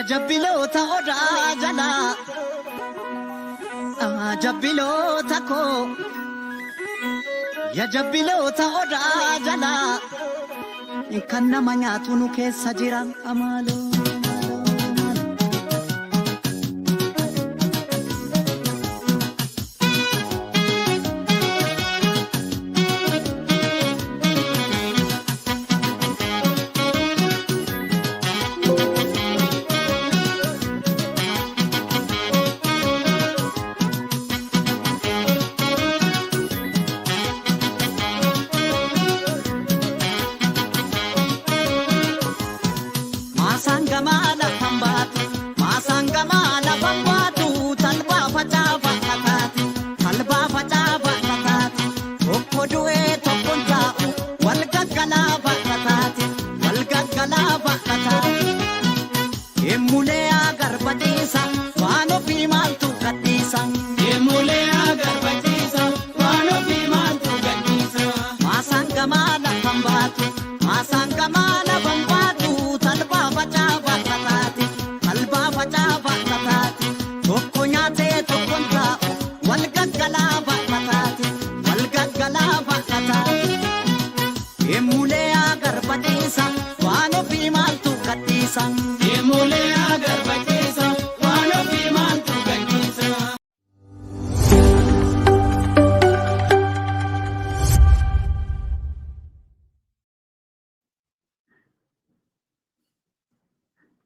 jabbiloota odaa jalaa jabbiloota koo ya jabbiloota odaa jalaa kan nama nyaatu nu keessa jira amaaloo.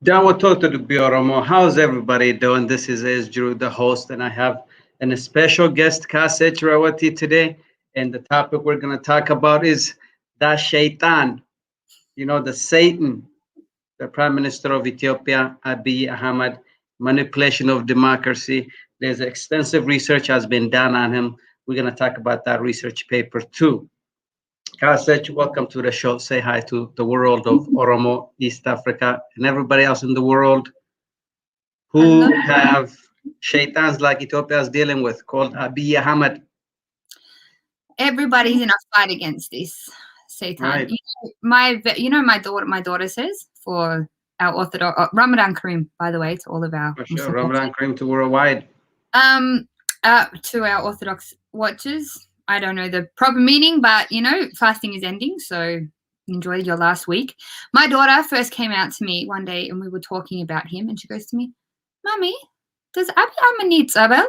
Downward talk to Dubbii Oromoo. How's everybody doing? This is Ezjuru, the host, and I have a special guest, Kasech Rawati, today. And the topic we're going to talk about is the Shaitan, the Satan, the Prime Minister of Ethiopia, Abiy Ahmed, manipulation of democracy. There's extensive research has been done on him. We're going to talk about that research paper too. Kasech, welcome to the show. Say hi to the world of Oromo, East Africa, and everybody else in the world who have shaitans like Ethiopia is dealing with, called Abiy Ahmed. Everybody's in a fight against this Satan. Right. My daughter says for our Orthodox Ramadan Kareem, by the way, to all of our sure. Ramadan Kareem to worldwide. To our Orthodox watchers. I don't know the proper meaning, but fasting is ending, so enjoy your last week. My daughter first came out to me one day and we were talking about him, and she goes to me, "Mommy, does Abiy Ahmed need tzabel?"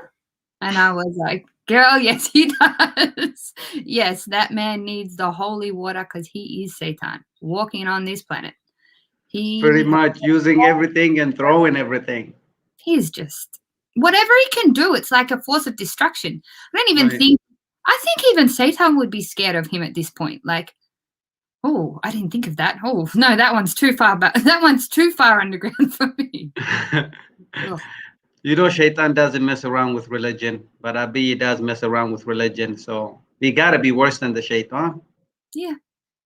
And I was like, "Girl, yes, he does. Yes, that man needs the holy water because he is Satan walking on this planet. He pretty much using everything and throwing everything. He's just whatever he can do. It's like a force of destruction. I don't even think. I think even Satan would be scared of him at this point. Like, oh, I didn't think of that. Oh, no, that one's too far back. That one's too far underground for me. Shaitan doesn't mess around with religion, but Abiy does mess around with religion. So we got to be worse than the Shaitan. Yeah.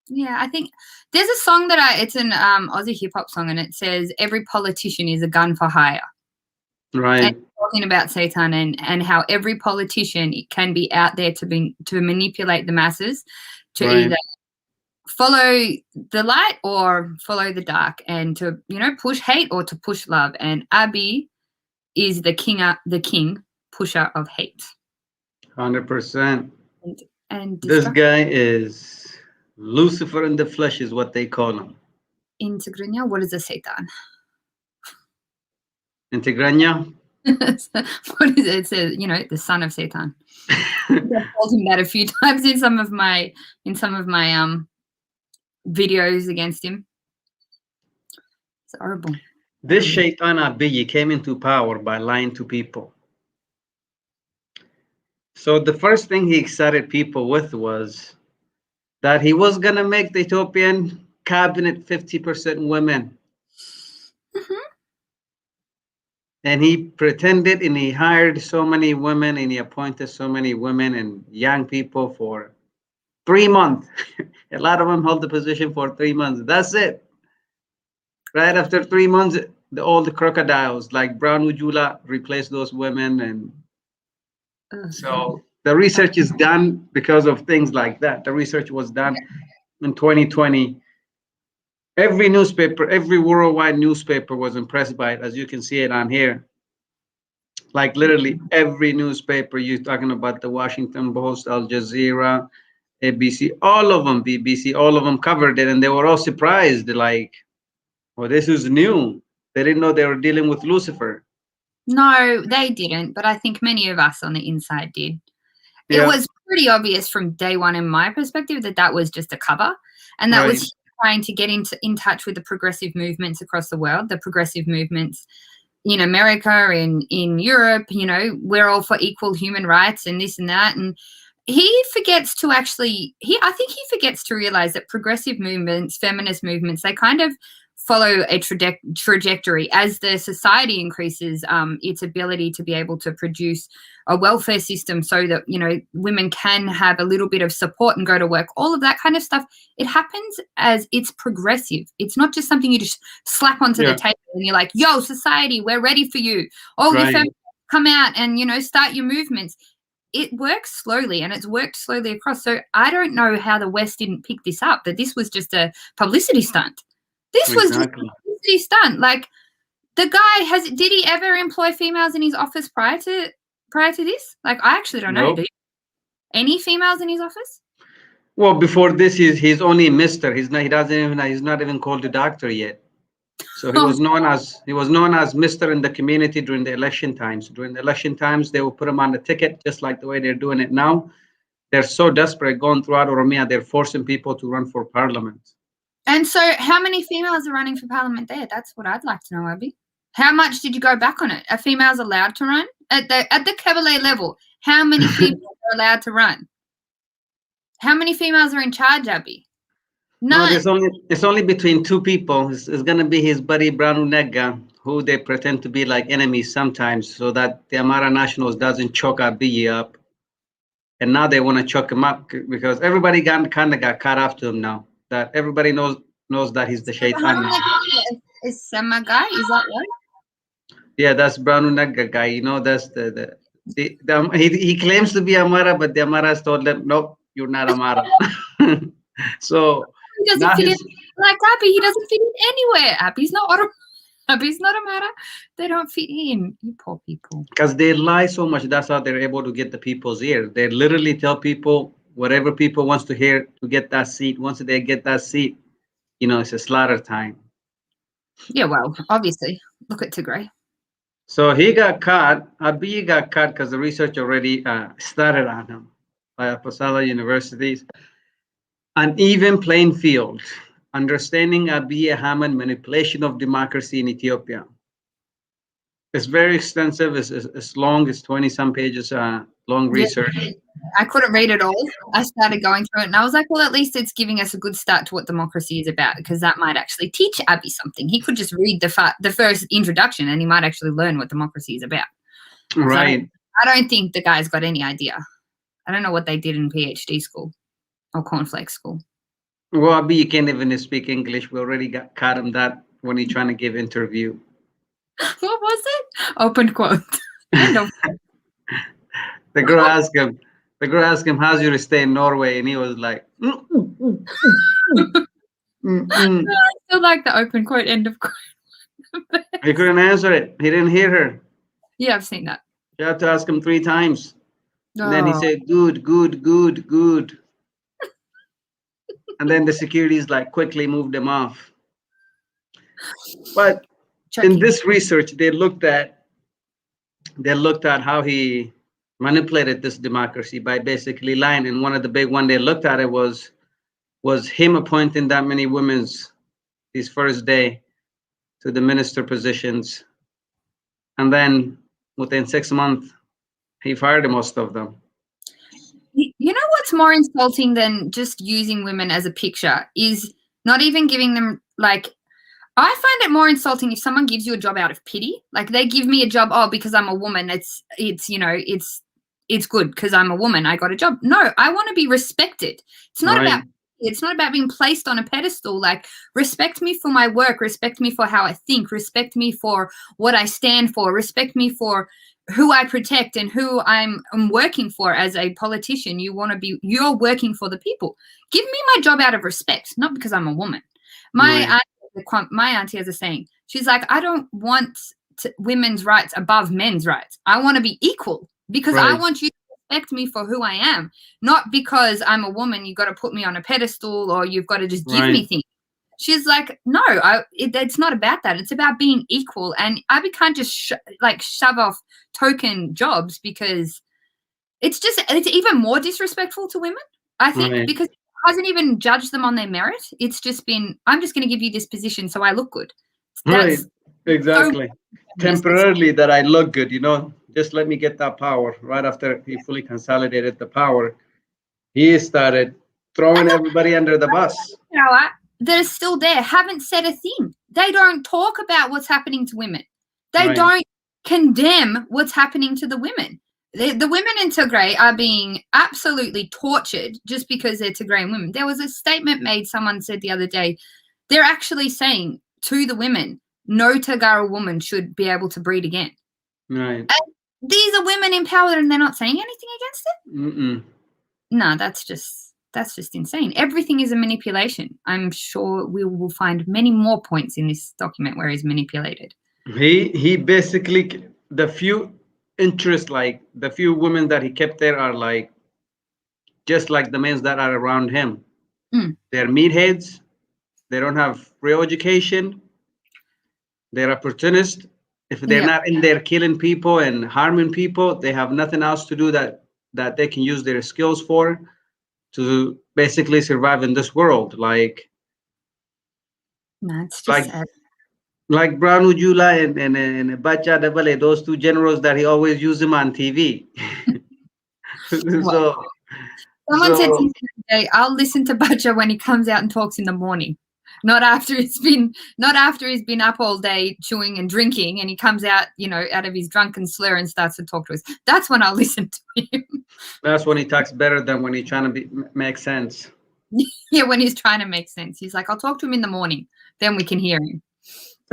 Yeah, I think there's a song it's an Aussie hip hop song, and it says, "Every politician is a gun for hire." Right. And talking about Satan and how every politician can be out there to manipulate the masses to either follow the light or follow the dark, and to push hate or to push love. And Abiy is the king pusher of hate. 100%. And this guy is Lucifer in the flesh, is what they call him. In Tigrinya, what is a Satan? In Tigrinya? What is it? It says, the son of Satan. I've told him that a few times in some of my videos against him. It's horrible. This Shaitan Abiy came into power by lying to people. So the first thing he excited people with was that he was going to make the Ethiopian cabinet 50% women. Mm-hmm. And he pretended, and he hired so many women, and he appointed so many women and young people for 3 months. A lot of them held the position for 3 months. That's it. Right after 3 months, all the crocodiles like Brown Ujula replaced those women. And so the research is done because of things like that. The research was done in 2020. Every newspaper, every worldwide newspaper was impressed by it, as you can see it on here. Like literally every newspaper, you're talking about the Washington Post, Al Jazeera, ABC, all of them, BBC, all of them covered it, and they were all surprised. Like, well, this is new. They didn't know they were dealing with Lucifer. No, they didn't, but I think many of us on the inside did. It was pretty obvious from day one, in my perspective, that was just a cover, and that was trying to get in touch with the progressive movements across the world, the progressive movements in America, in Europe. You know, we're all for equal human rights and this and that, and he forgets to actually. I think he forgets to realize that progressive movements, feminist movements, they kind of follow a trajectory as the society increases its ability to be able to produce a welfare system so that, you know, women can have a little bit of support and go to work, all of that kind of stuff. It happens as it's progressive. It's not just something you just slap onto the table and you're like, yo, society, we're ready for you. Oh, you feminists, come out and, you know, start your movements. It works slowly, and it's worked slowly across. So I don't know how the West didn't pick this up, that this was just a publicity stunt. This was just a publicity stunt. Like, the guy did he ever employ females in his office prior to this? Like, I actually don't know. Do you? Any females in his office? Well, before this, he's only Mister. He's not even called a doctor yet. So he was known as Mister in the community during the election times. During the election times, they will put him on the ticket, just like the way they're doing it now. They're so desperate going throughout Oromia, they're forcing people to run for parliament. And so how many females are running for parliament there? That's what I'd like to know, Abby. How much did you go back on it? Are females allowed to run? At the Cabernet level, how many females are allowed to run? How many females are in charge, Abby? None. No, it's only between two people. It's going to be his buddy Branu Negga, who they pretend to be like enemies sometimes, so that the Amara Nationals doesn't choke Abiy up. And now they want to choke him up because everybody kind of got caught off to him now. That everybody knows that he's the shaitan. Is Sema guy? Is that right? Yeah, that's Branu Negga guy. You know, that's he claims to be Amara, but the Amaras told them, nope, you're not Amara. So he doesn't fit in. Like Abby, he doesn't fit in anywhere. Abby's not Amara. They don't fit in. You poor people. Because they lie so much. That's how they're able to get the people's ear. They literally tell people whatever people wants to hear to get that seat. Once they get that seat, you know, it's a slaughter time. Yeah, well, obviously. Look at Tigray. So he got caught. Abiy got caught because the research already started on him by Apostolic Universities. An even playing field. Understanding Abiy Ahmed manipulation of democracy in Ethiopia. It's very extensive. It's long. It's 20-some pages long research. I couldn't read it all. I started going through it, and I was like, well, at least it's giving us a good start to what democracy is about, because that might actually teach Abiy something. He could just read the first introduction, and he might actually learn what democracy is about. Right. So I don't think the guy's got any idea. I don't know what they did in PhD school or cornflake school. Well, Abiy can't even speak English. We already caught him that when he's trying to give interview. What was it? Open quote. The girl asked him, how's your stay in Norway? And he was like, I still like the open quote, end of quote. He couldn't answer it. He didn't hear her. Yeah, I've seen that. You have to ask him 3 times. And then he said, good. And then the securities like quickly moved him off. But in this research, they looked at how he manipulated this democracy by basically lying. And one of the big one they looked at it was him appointing that many women his first day to the minister positions. And then within 6 months, he fired most of them. You know what's more insulting than just using women as a picture is not even giving them, like, I find it more insulting if someone gives you a job out of pity. Like, they give me a job, because I'm a woman. It's good because I'm a woman. I got a job. No, I want to be respected. It's not about being placed on a pedestal. Like, respect me for my work, respect me for how I think, respect me for what I stand for, respect me for who I protect and who I'm working for as a politician. You're working for the people. Give me my job out of respect, not because I'm a woman. My my auntie has a saying. She's like, I don't want women's rights above men's rights. I want to be equal because I want you to respect me for who I am, not because I'm a woman. You've got to put me on a pedestal or you've got to just give me things. She's like, no, it's not about that. It's about being equal. And Abby can't just shove off token jobs because it's even more disrespectful to women, I think, because it hasn't even judged them on their merit. It's just been, I'm just going to give you this position so I look good. That's exactly. So temporarily that I look good, just let me get that power. Right after he fully consolidated the power, he started throwing everybody under the bus. That are still there haven't said a thing. They don't talk about what's happening to women. They don't condemn what's happening to the women. The women in Tigray are being absolutely tortured just because they're Tigrayan women. There was a statement made, someone said the other day, they're actually saying to the women, no Tigray woman should be able to breed again. Right. And these are women empowered and they're not saying anything against it? Mm-mm. No, that's just insane. Everything is a manipulation. I'm sure we will find many more points in this document where he's manipulated. He basically, the few interests, like the few women that he kept there are just like the men that are around him. They're meatheads. They don't have real education. They're opportunists. If they're not in there killing people and harming people, they have nothing else to do that they can use their skills for to basically survive in this world. It's just sad. Like Branu Jula and Bacha Dabale, those two generals that he always uses them on TV. Someone said to me today, I'll listen to Bacha when he comes out and talks in the morning. Not after he's been up all day chewing and drinking and he comes out, out of his drunken slur and starts to talk to us. That's when I'll listen to him. That's when he talks better than when he's trying to make sense. Yeah, when he's trying to make sense. He's like, I'll talk to him in the morning. Then we can hear him.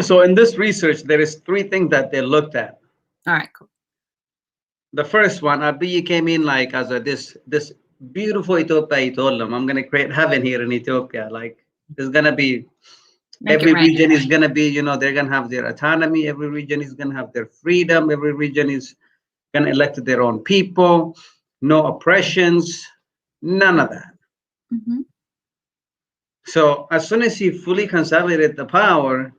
So in this research, there is 3 things that they looked at. All right, cool. The first one, Abiy came in as this beautiful Ethiopia. He told them, I'm going to create heaven here in Ethiopia. It's going to be, every region is going to be, they're going to have their autonomy. Every region is going to have their freedom. Every region is going to elect their own people. No oppressions, none of that. Mm-hmm. So as soon as he fully consolidated the power,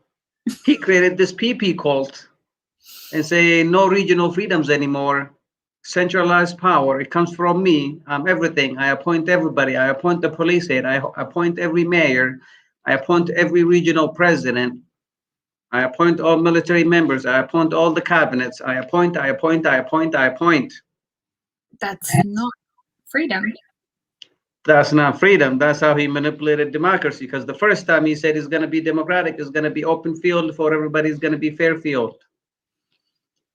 he created this PP cult and say no regional freedoms anymore. Centralized power. It comes from me. I'm everything. I appoint everybody. I appoint the police head. I appoint every mayor. I appoint every regional president. I appoint all military members. I appoint all the cabinets. I appoint. That's not freedom. That's not freedom. That's how he manipulated democracy. Because the first time he said it's going to be democratic, it's going to be open field for everybody. It's going to be fair field.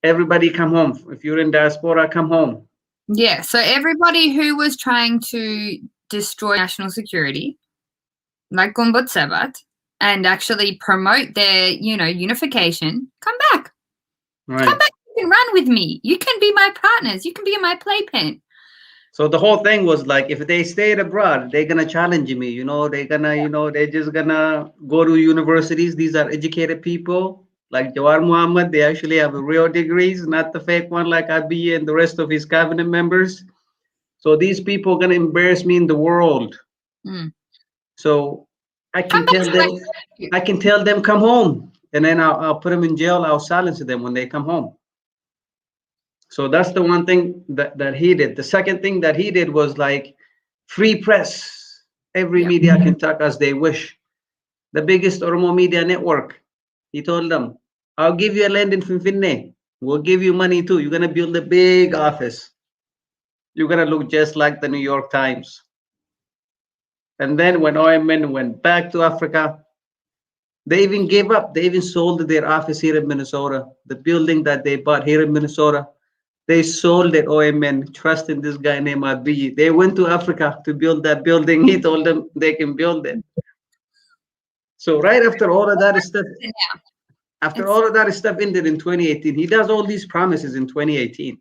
Everybody come home. If you're in diaspora, come home. Yeah. So everybody who was trying to destroy national security, like Gumbut Sebat, and actually promote their, unification, come back. Right. Come back. You can run with me. You can be my partners. You can be my playpen. So the whole thing was if they stayed abroad, they're gonna challenge me. They're gonna, they're just gonna go to universities. These are educated people like Jawar Muhammad. They actually have real degrees, not the fake one like Abiy and the rest of his cabinet members. So these people are gonna embarrass me in the world. So I can tell them come home, and then I'll put them in jail. I'll silence them when they come home. So that's the one thing that he did. The second thing that he did was free press. Every media can talk as they wish. The biggest Oromo media network. He told them, I'll give you a land in Finfinne. We'll give you money too. You're going to build a big office. You're going to look just like the New York Times. And then when OMN went back to Africa, they even gave up. They even sold their office here in Minnesota. The building that they bought here in Minnesota. They sold it, OMN, trusting this guy named Abiy. They went to Africa to build that building. He told them they can build it. So right after all of that stuff, ended in 2018, he does all these promises in 2018.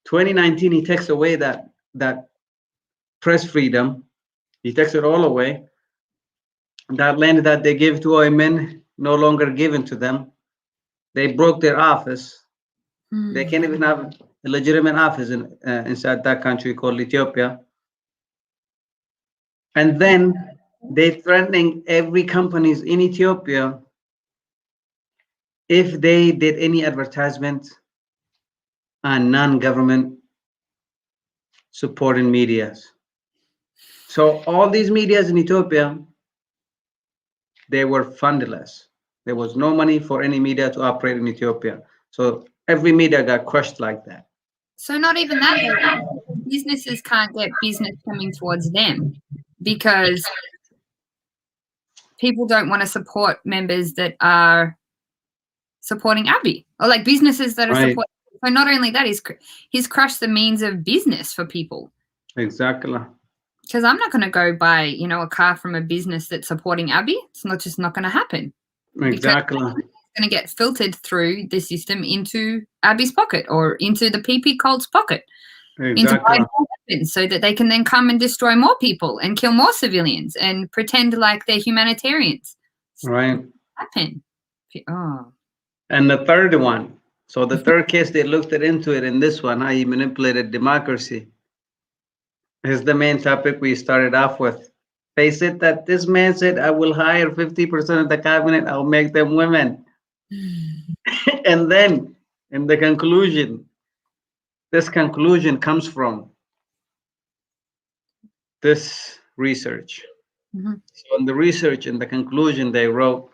2019, he takes away that press freedom. He takes it all away. That land that they gave to women no longer given to them. They broke their office. They can't even have a legitimate office inside that country called Ethiopia. And then they threatening every companies in Ethiopia if they did any advertisement on non-government supporting medias. So all these medias in Ethiopia, they were fundless. There was no money for any media to operate in Ethiopia. So every media got crushed like that. So not even that though. Businesses can't get business coming towards them because people don't want to support members that are supporting Abiy, or like businesses that are Right. supporting. So not only that, he's crushed the means of business for people. Exactly. Because I'm not going to go buy, a car from a business that's supporting Abiy. It's just not going to happen. Exactly. It's going to get filtered through the system into Abiy's pocket or into the PP cult's pocket. Exactly. Into weapons so that they can then come and destroy more people and kill more civilians and pretend like they're humanitarians. Right. Happen. Oh. And the third one. So the third case, they looked into it in this one, how he manipulated democracy. Is the main topic we started off with. Face it that this man said, I will hire 50% of the cabinet, I'll make them women. And then in the conclusion, this conclusion comes from this research. So in the research, in the conclusion, they wrote,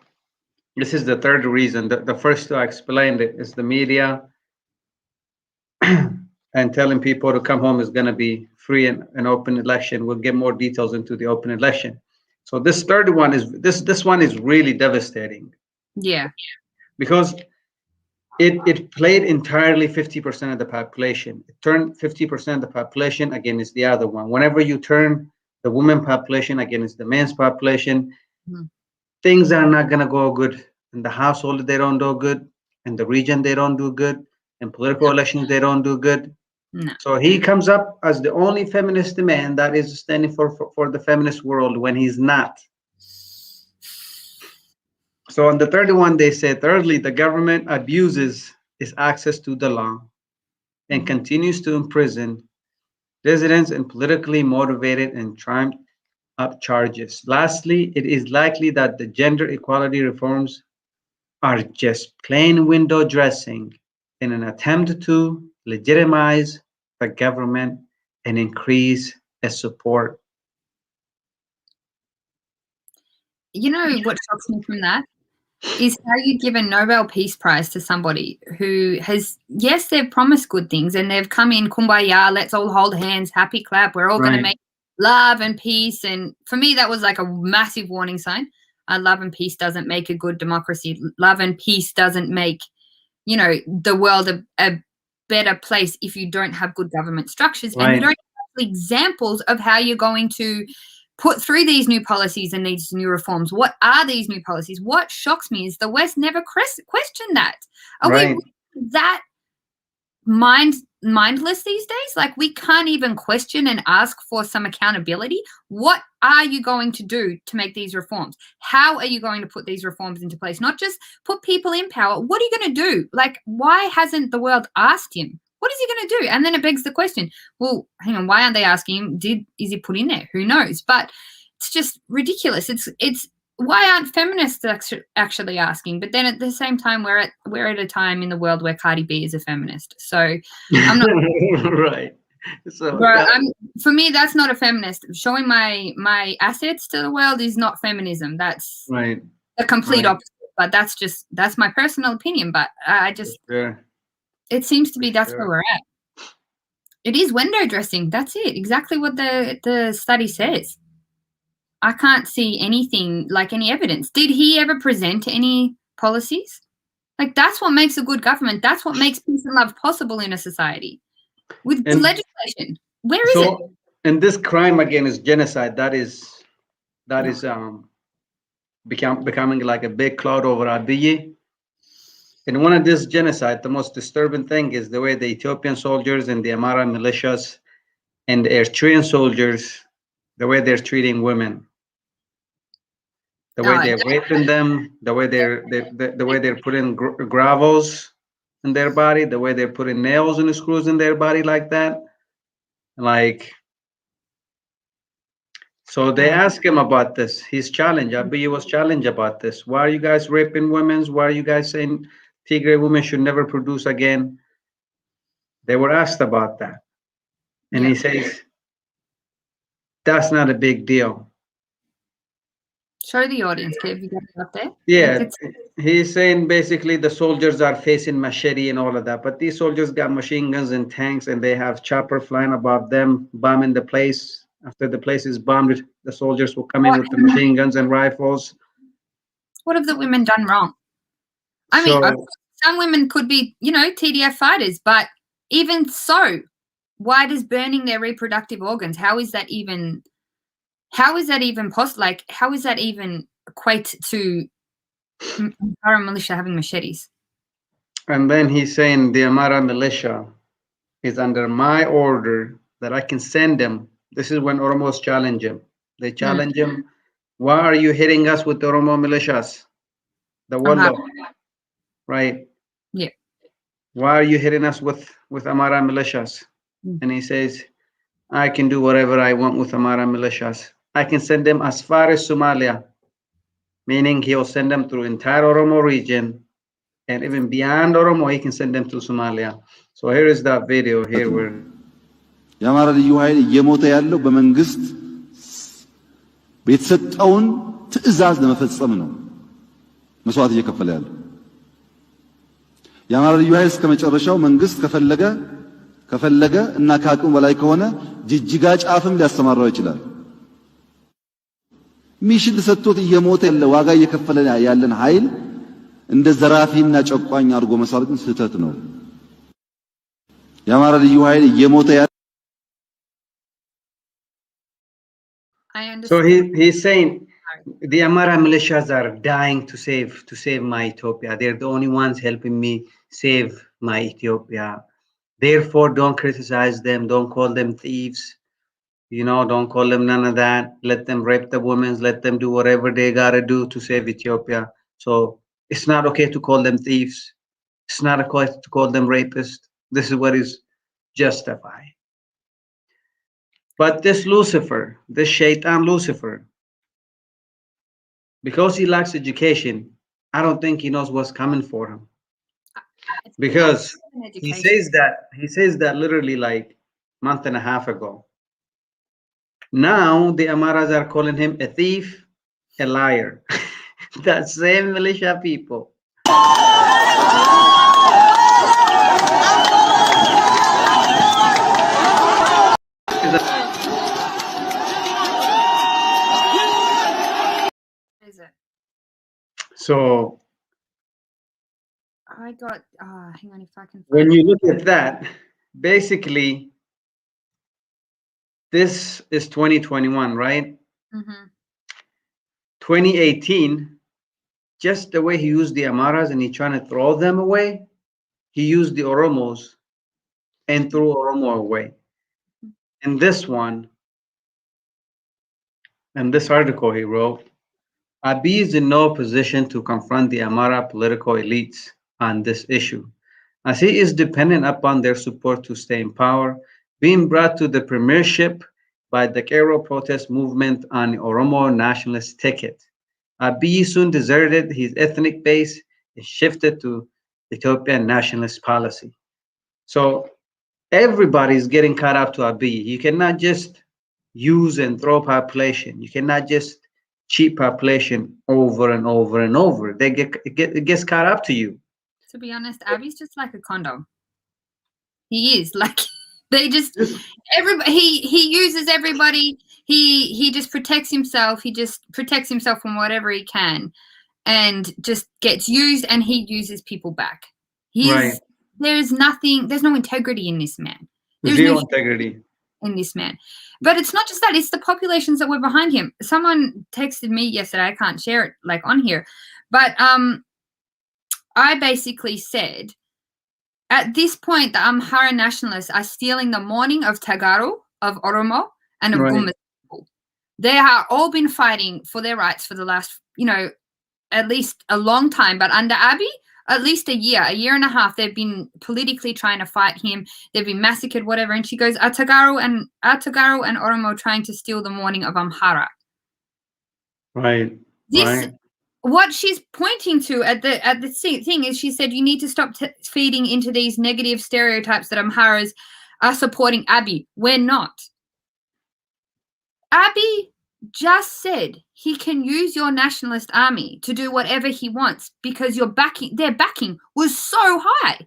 this is the third reason. The first two I explained it is the media and telling people to come home is going to be free and open election. We'll get more details into the open election. So this third one is this one is really devastating. Yeah. Because it played entirely 50% of the population. It turned 50% of the population against the other one. Whenever you turn the women population against the men's population, things are not gonna go good. In the household, they don't do good. In the region, they don't do good. In political elections, they don't do good. No. So he comes up as the only feminist man that is standing for the feminist world when he's not. So on the third one, they say, thirdly, the government abuses its access to the law and continues to imprison dissidents and politically motivated and trumped up charges. Lastly, it is likely that the gender equality reforms are just plain window dressing in an attempt to legitimize the government and increase its support. You know what shocks me from that is how you give a Nobel Peace Prize to somebody who has, yes, they've promised good things and they've come in kumbaya, let's all hold hands, happy clap, we're all going to make love and peace. And for me, that was like a massive warning sign. Love and peace doesn't make a good democracy. Love and peace doesn't make, the world a better place if you don't have good government structures and you don't have examples of how you're going to put through these new policies and these new reforms. What are these new policies? What shocks me is the West never questioned that. Are we that mindless these days? Like, we can't even question and ask for some accountability. What are you going to do to make these reforms? How are you going to put these reforms into place? Not just put people in power. What are you going to do? Like, why hasn't the world asked him? What is he going to do? And then it begs the question, well, hang on, why aren't they asking him? Is he put in there? Who knows? But it's just ridiculous. It's why aren't feminists actually asking? But then at the same time, we're at a time in the world where Cardi B is a feminist. So I'm not right. So for me, that's not a feminist. Showing my assets to the world is not feminism. That's the complete opposite. But that's my personal opinion. But I just it seems to be that's where we're at. It is window dressing. That's it. Exactly what the study says. I can't see anything like any evidence. Did he ever present any policies? Like, that's what makes a good government. That's what makes peace and love possible in a society. With legislation. Where is it? And this crime again is genocide. That is becoming like a big cloud over Abiy. And one of this genocide, the most disturbing thing is the way the Ethiopian soldiers and the Amara militias and the Eritrean soldiers, the way they're treating women. The way Oh, they're raping them, the way the way they're putting gravels in their body, the way they're putting nails and screws in their body like that. Like, so they asked him about this. He's challenged. Abiy was challenged about this. Why are you guys raping women? Why are you guys saying Tigray women should never produce again? They were asked about that. And he says, that's not a big deal. show the audience, Kev. You got it up there. Yeah, he's saying basically the soldiers are facing machete and all of that, but these soldiers got machine guns and tanks, and they have chopper flying above them, bombing the place. After the place is bombed, the soldiers will come in with the machine guns and rifles. What have the women done wrong? I mean, some women could be, TDF fighters, but even so, why does burning their reproductive organs? How is that even possible? Like, how is that even equate to Amhara militia having machetes? And then he's saying the Amhara militia is under my order that I can send them. This is when Oromos challenge him. They challenge him. Why are you hitting us with the Oromo militias? The Wallo, right? Yeah. Why are you hitting us with Amhara militias? And he says, I can do whatever I want with Amhara militias. I can send them as far as Somalia, meaning he'll send them through entire Oromo region, and even beyond Oromo, he can send them to Somalia. So here is that video here where የአማራ ልዩ ኃይል እየሞተ ያለው በመንግስት የተሰጠውን ትዕዛዝ ለመፈጸም ነው መስዋዕት እየከፈለ ያለው። የአማራ ልዩ ኃይል እስከመጨረሻው መንግስት ከፈለገ እና ከአቅሙ በላይ ከሆነ ጅጅጋ ጫፍም ሊያስተማራው ይችላል። ሚሽን ተሰጥቶት እየሞተ ያለ ዋጋ እየከፈለ ያለን ኃይል እንደ ዘራፊና ጨቋኝ አድርጎ መሳል ግን ስህተት ነው። የአማራ ልዩ ኃይል እየሞተ So he's saying the Amhara militias are dying to save my Ethiopia. They're the only ones helping me save my Ethiopia. Therefore, don't criticize them. Don't call them thieves. Don't call them none of that. Let them rape the women. Let them do whatever they gotta do to save Ethiopia. So it's not okay to call them thieves. It's not okay to call them rapists. This is what is justified. But this Lucifer, this Shaitan Lucifer, because he lacks education, I don't think he knows what's coming for him. Because he says that literally like a month and a half ago. Now the Amaras are calling him a thief, a liar. That same militia people. So I got hang on if I can. When you look at that, basically this is 2021, right? 2018, just the way he used the Amaras and he trying to throw them away, he used the Oromos and threw Oromo away. And this one, and this article he wrote, Abiy is in no position to confront the Amhara political elites on this issue, as he is dependent upon their support to stay in power, being brought to the premiership by the Cairo protest movement on Oromo nationalist ticket. Abiy soon deserted his ethnic base and shifted to Ethiopian nationalist policy. So everybody is getting caught up to Abiy. You cannot just use and throw population. You cannot just cheat population over and over and over. It gets caught up to you. To be honest, Abiy's just like a condom. He is like they just everybody. He uses everybody. He just protects himself. He just protects himself from whatever he can, and just gets used. And he uses people back. Right. There's no integrity in this man. There's Zero no integrity in this man. But it's not just that, it's the populations that were behind him. Someone texted me yesterday, I can't share it like on here, but I basically said, at this point, the Amhara nationalists are stealing the mourning of Tagaro, of Oromo, and of Gumuz people. They have all been fighting for their rights for the last, at least a long time. But under Abiy, at least a year and a half, they've been politically trying to fight him. They've been massacred, whatever. And she goes, Atagaru and Oromo trying to steal the morning of Amhara. Right. What she's pointing to at the thing is, she said, you need to stop feeding into these negative stereotypes that Amharas are supporting Abiy. We're not. Abiy just said he can use your nationalist army to do whatever he wants because their backing was so high.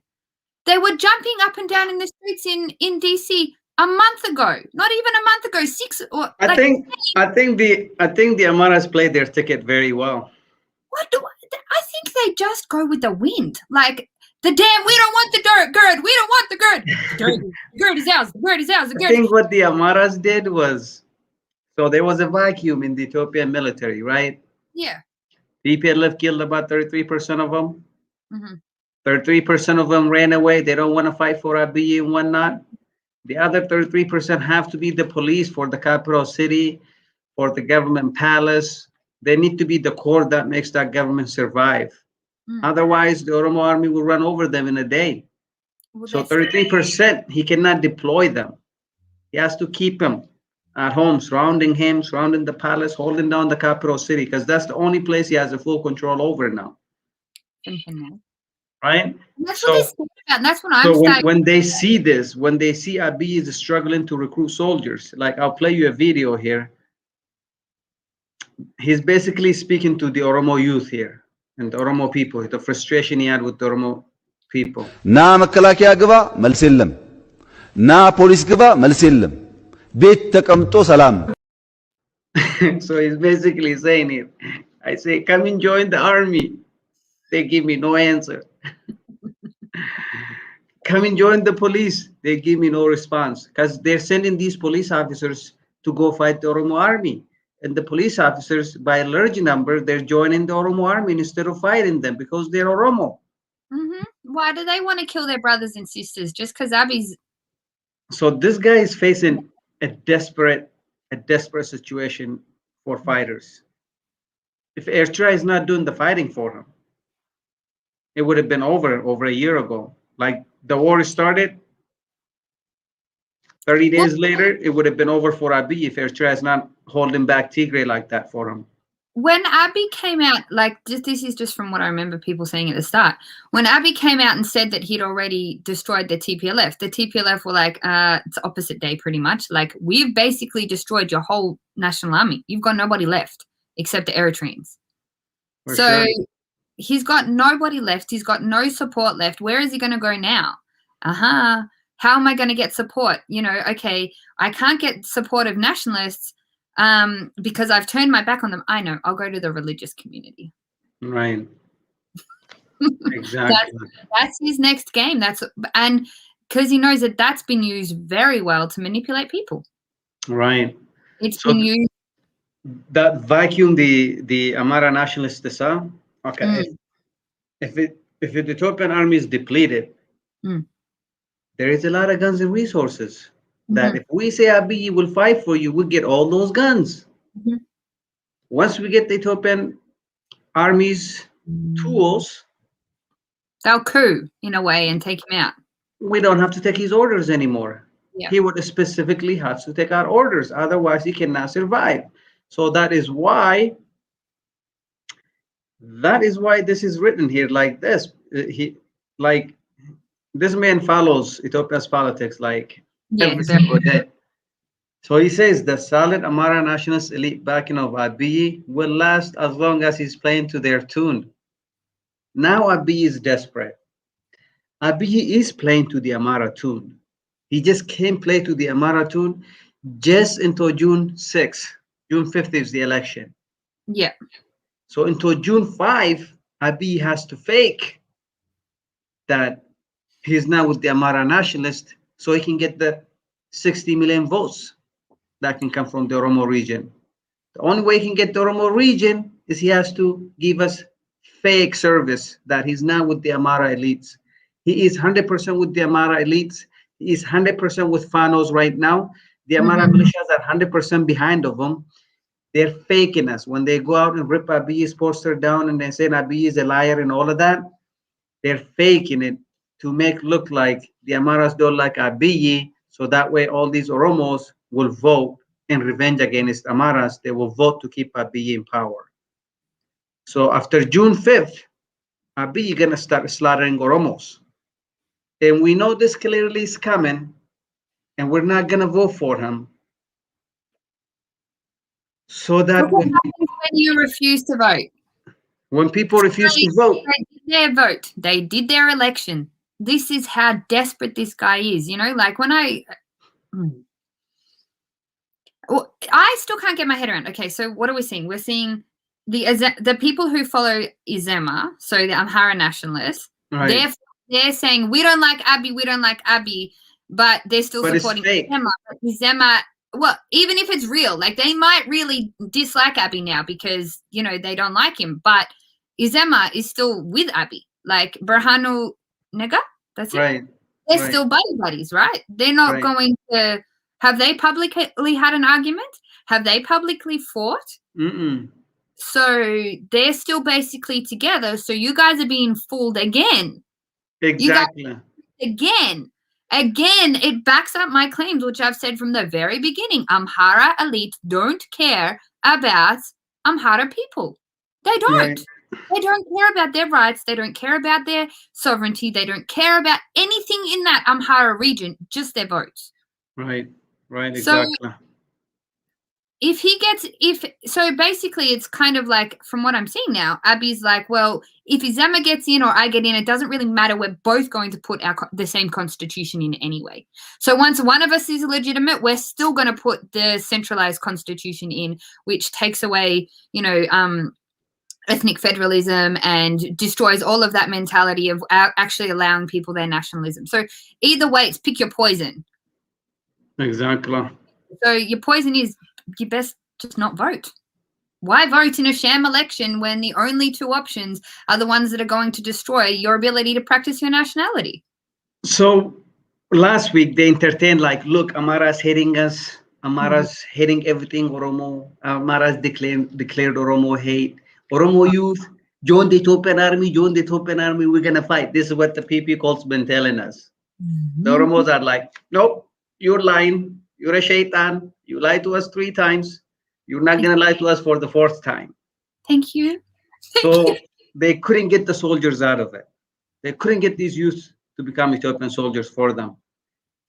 They were jumping up and down in the streets in DC a month ago, not even a month ago, 6 or I think the Amaras played their ticket very well. I think they just go with the wind. Like, we don't want the GERD. We don't want the GERD. GERD is ours. The GERD is ours. I think what the Amaras did was, so there was a vacuum in the Ethiopian military, right? Yeah. TPLF killed about 33% of them. Mm-hmm. 33% of them ran away. They don't want to fight for Abiy and whatnot. The other 33% have to be the police for the capital city, for the government palace. They need to be the core that makes that government survive. Otherwise, the Oromo army will run over them in a day. So 33%, he cannot deploy them. He has to keep them at home, surrounding the palace, holding down the capital city, because that's the only place he has a full control over now. Right? That's what they're saying about, and that's what I'm saying. When they see this, when they see Abiy is struggling to recruit soldiers, like I'll play you a video here. He's basically speaking to the Oromo youth here and the Oromo people, the frustration he had with the Oromo people. Na መከላከያ ግባ መልስ የለም na ፖሊስ ግባ መልስ የለም ቤት ተቀምጦ ሰላም. So he's basically saying it. I say, come and join the army. They give me no answer. Come and join the police. They give me no response, because they're sending these police officers to go fight the Oromo army. And the police officers, by a large number, they're joining the Oromo army instead of fighting them because they're Oromo. Mm-hmm. Why do they want to kill their brothers and sisters? Just because Abiy's... So this guy is facing a desperate situation for fighters. If Eritrea is not doing the fighting for him, it would have been over a year ago. Like the war started, 30 days later, it would have been over for Abiy if Eritrea is not holding back Tigray like that for him. When Abiy came out, this is just from what I remember people saying at the start. When Abiy came out and said that he'd already destroyed the TPLF were like, it's opposite day pretty much. Like, we've basically destroyed your whole national army. You've got nobody left except the Eritreans. He's got nobody left. He's got no support left. Where is he going to go now? How am I going to get support? Okay, I can't get support of nationalists because I've turned my back on them. I know, I'll go to the religious community. Right. Exactly. That's his next game. And because he knows that that's been used very well to manipulate people. Right. It's been used. That vacuum, the Amara nationalists are. Okay. If the Ethiopian army is depleted, there is a lot of guns and resources. That if we say Abiy will fight for you, we'll get all those guns. Once we get the Ethiopian army's tools, they'll coup in a way and take him out. We don't have to take his orders anymore. Yeah. He would specifically have to take our orders. Otherwise, he cannot survive. So that is why this is written here like this. This man follows Ethiopia's politics every single day. So he says the solid Amara nationalist elite backing of Abiy will last as long as he's playing to their tune. Now Abiy is desperate. Abiy is playing to the Amara tune. He just can't play to the Amara tune just until June 6th. June 5th is the election. Yeah. So until June 5, Abiy has to fake that he's now with the Amara nationalist so he can get the 60 million votes that can come from the Oromo region. The only way he can get the Oromo region is he has to give us fake service that he's now with the Amara elites. He is 100% with the Amara elites. He is 100% with Fanos right now. The Amara militias are 100% behind of him. They're faking us. When they go out and rip Abiy's poster down and they say Abiy is a liar and all of that, they're faking it to make look like the Amaras don't like Abiy, so that way all these Oromos will vote in revenge against Amaras. They will vote to keep Abiy in power. So after June 5th, Abiy is gonna start slaughtering Oromos. And we know this clearly is coming, and we're not gonna vote for him. So that Look what happens when you refuse to vote. when people refuse to vote, They did their vote. They did their election. This is how desperate this guy is. You know, like when well, I still can't get my head around. Okay, so what are we seeing? We're seeing the people who follow Izema, so the Amhara nationalists. right. They're saying we don't like Abiy, we don't like Abiy, but they're still supporting Izema. But Izema, well, even if it's real, like they might really dislike Abiy now because you know they don't like him, but Izema is still with Abiy. Like Berhanu Nega, that's it. Right. They're right. still buddies, right? They're not Right. going to. Have they publicly had an argument? Have they publicly fought? Mm-mm. So they're still basically together. So you guys are being fooled again. Exactly. Again, it backs up my claims, which I've said from the very beginning. Amhara elites don't care about Amhara people. They don't. Right. They don't care about their rights. They don't care about their sovereignty. They don't care about anything in that Amhara region, just their votes. Right. Right. So Exactly. So basically it's kind of like, from what I'm seeing now, Abiy's like, well, if Izema gets in or I get in, it doesn't really matter. We're both going to put the same constitution in anyway. So once one of us is legitimate, we're still going to put the centralized constitution in, which takes away, you know, ethnic federalism and destroys all of that mentality of actually allowing people their nationalism. So either way, it's pick your poison. Exactly. So your poison is you best just not vote. Why vote in a sham election when the only two options are the ones that are going to destroy your ability to practice your nationality? So last week they entertained like, look, Amara's hating us. Amara's hating everything Oromo. Amara's declared Oromo hate. Oromo youth, join the Ethiopian army, join the Ethiopian army, we're gonna fight. This is what the PP cult's been telling us. The Oromos are like, nope, you're lying. You're a shaitan. You lied to us 3 times. You're not gonna lie to us for the 4th time. Thank you. So they couldn't get the soldiers out of it. They couldn't get these youth to become Ethiopian soldiers for them.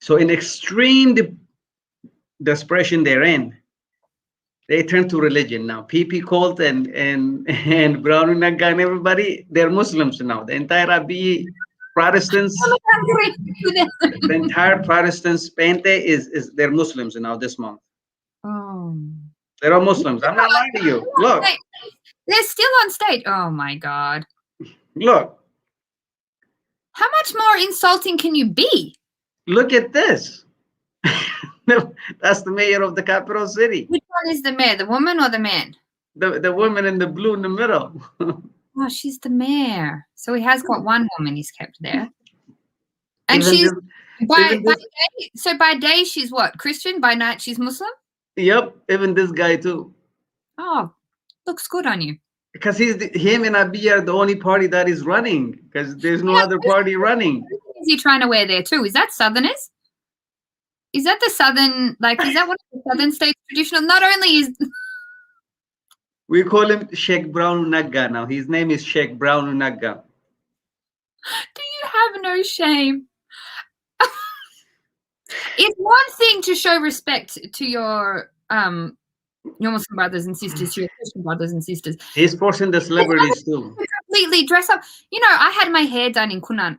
So in extreme desperation they're in, they turn to religion now. PP cult and Brown Naga and everybody, they're Muslims now. The entire Abiy Protestants, the entire Protestants, Pente is they're Muslims now this month. Oh. They're all Muslims. I'm not lying to you. Look. They're still on stage. Oh my God. Look. How much more insulting can you be? Look at this. That's the mayor of the capital city. Which one is the mayor, the woman or the man? The woman in the blue in the middle. Oh, she's the mayor. So he has got one woman he's kept there. And Even she's this, by day she's what? Christian? By night she's Muslim? Yep, even this guy too. Oh, looks good on you. Because him and Abiy are the only party that is running. Because there's no other party running. What is he trying to wear there too? Is that Southerners? Is that the Southern, like, is that what the Southern states traditional? Not only is... We call him Sheikh Brown Naga now. His name is Sheikh Brown Naga. Do you have no shame? It's one thing to show respect to your Muslim brothers and sisters, to your Christian brothers and sisters. He's forcing the celebrities too. Completely dress up. You know, I had my hair done in Kunan,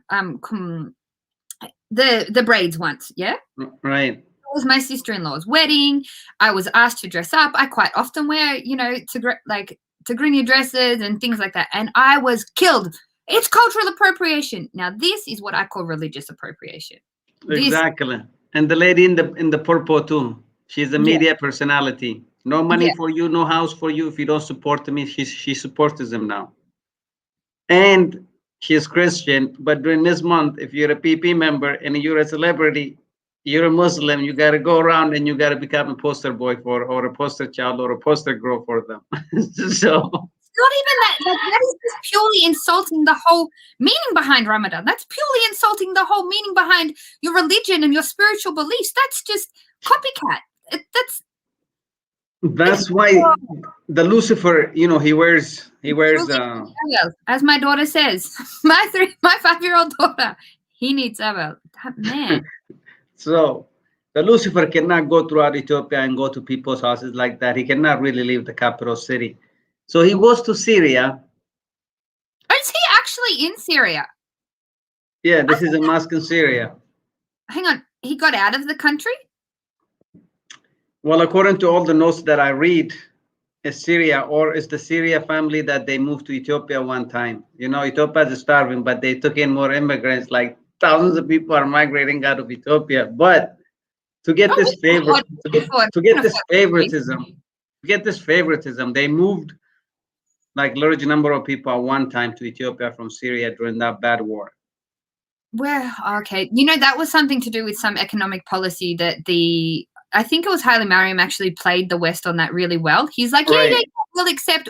the braids once, yeah? Right. It was my sister-in-law's wedding. I was asked to dress up. I quite often wear, you know, Tigrinya dresses and things like that. And I was killed. It's cultural appropriation. Now, this is what I call religious appropriation. Exactly. And the lady in the purple too. She's a media personality. No money for you, no house for you. If you don't support me, she supports him now. And she's Christian, but during this month, if you're a PP member and you're a celebrity, you're a Muslim, you got to go around and you got to become a poster boy for, or a poster child, or a poster girl for them. So Not even that. Like, that is just purely insulting the whole meaning behind Ramadan. That's purely insulting the whole meaning behind your religion and your spiritual beliefs. That's just copycat. that's why the Lucifer, you know, he wears as my daughter says, my 5-year-old daughter, he needs Abel. That man. so the Lucifer cannot go throughout Ethiopia and go to people's houses like that. He cannot really leave the capital city. So he goes to Syria. Is he actually in Syria? Yeah, this is a mosque in Syria. Hang on. He got out of the country? Well, according to all the notes that I read, it's Syria, or it's the Syria family that they moved to Ethiopia one time. You know, Ethiopia is starving, but they took in more immigrants. Like thousands of people are migrating out of Ethiopia. But to get this favor, to get this favoritism, they moved like large number of people at one time to Ethiopia from Syria during that bad war. Well, okay. You know, that was something to do with some economic policy that I think it was Haile Mariam actually played the West on that really well. He's like, yeah, we'll accept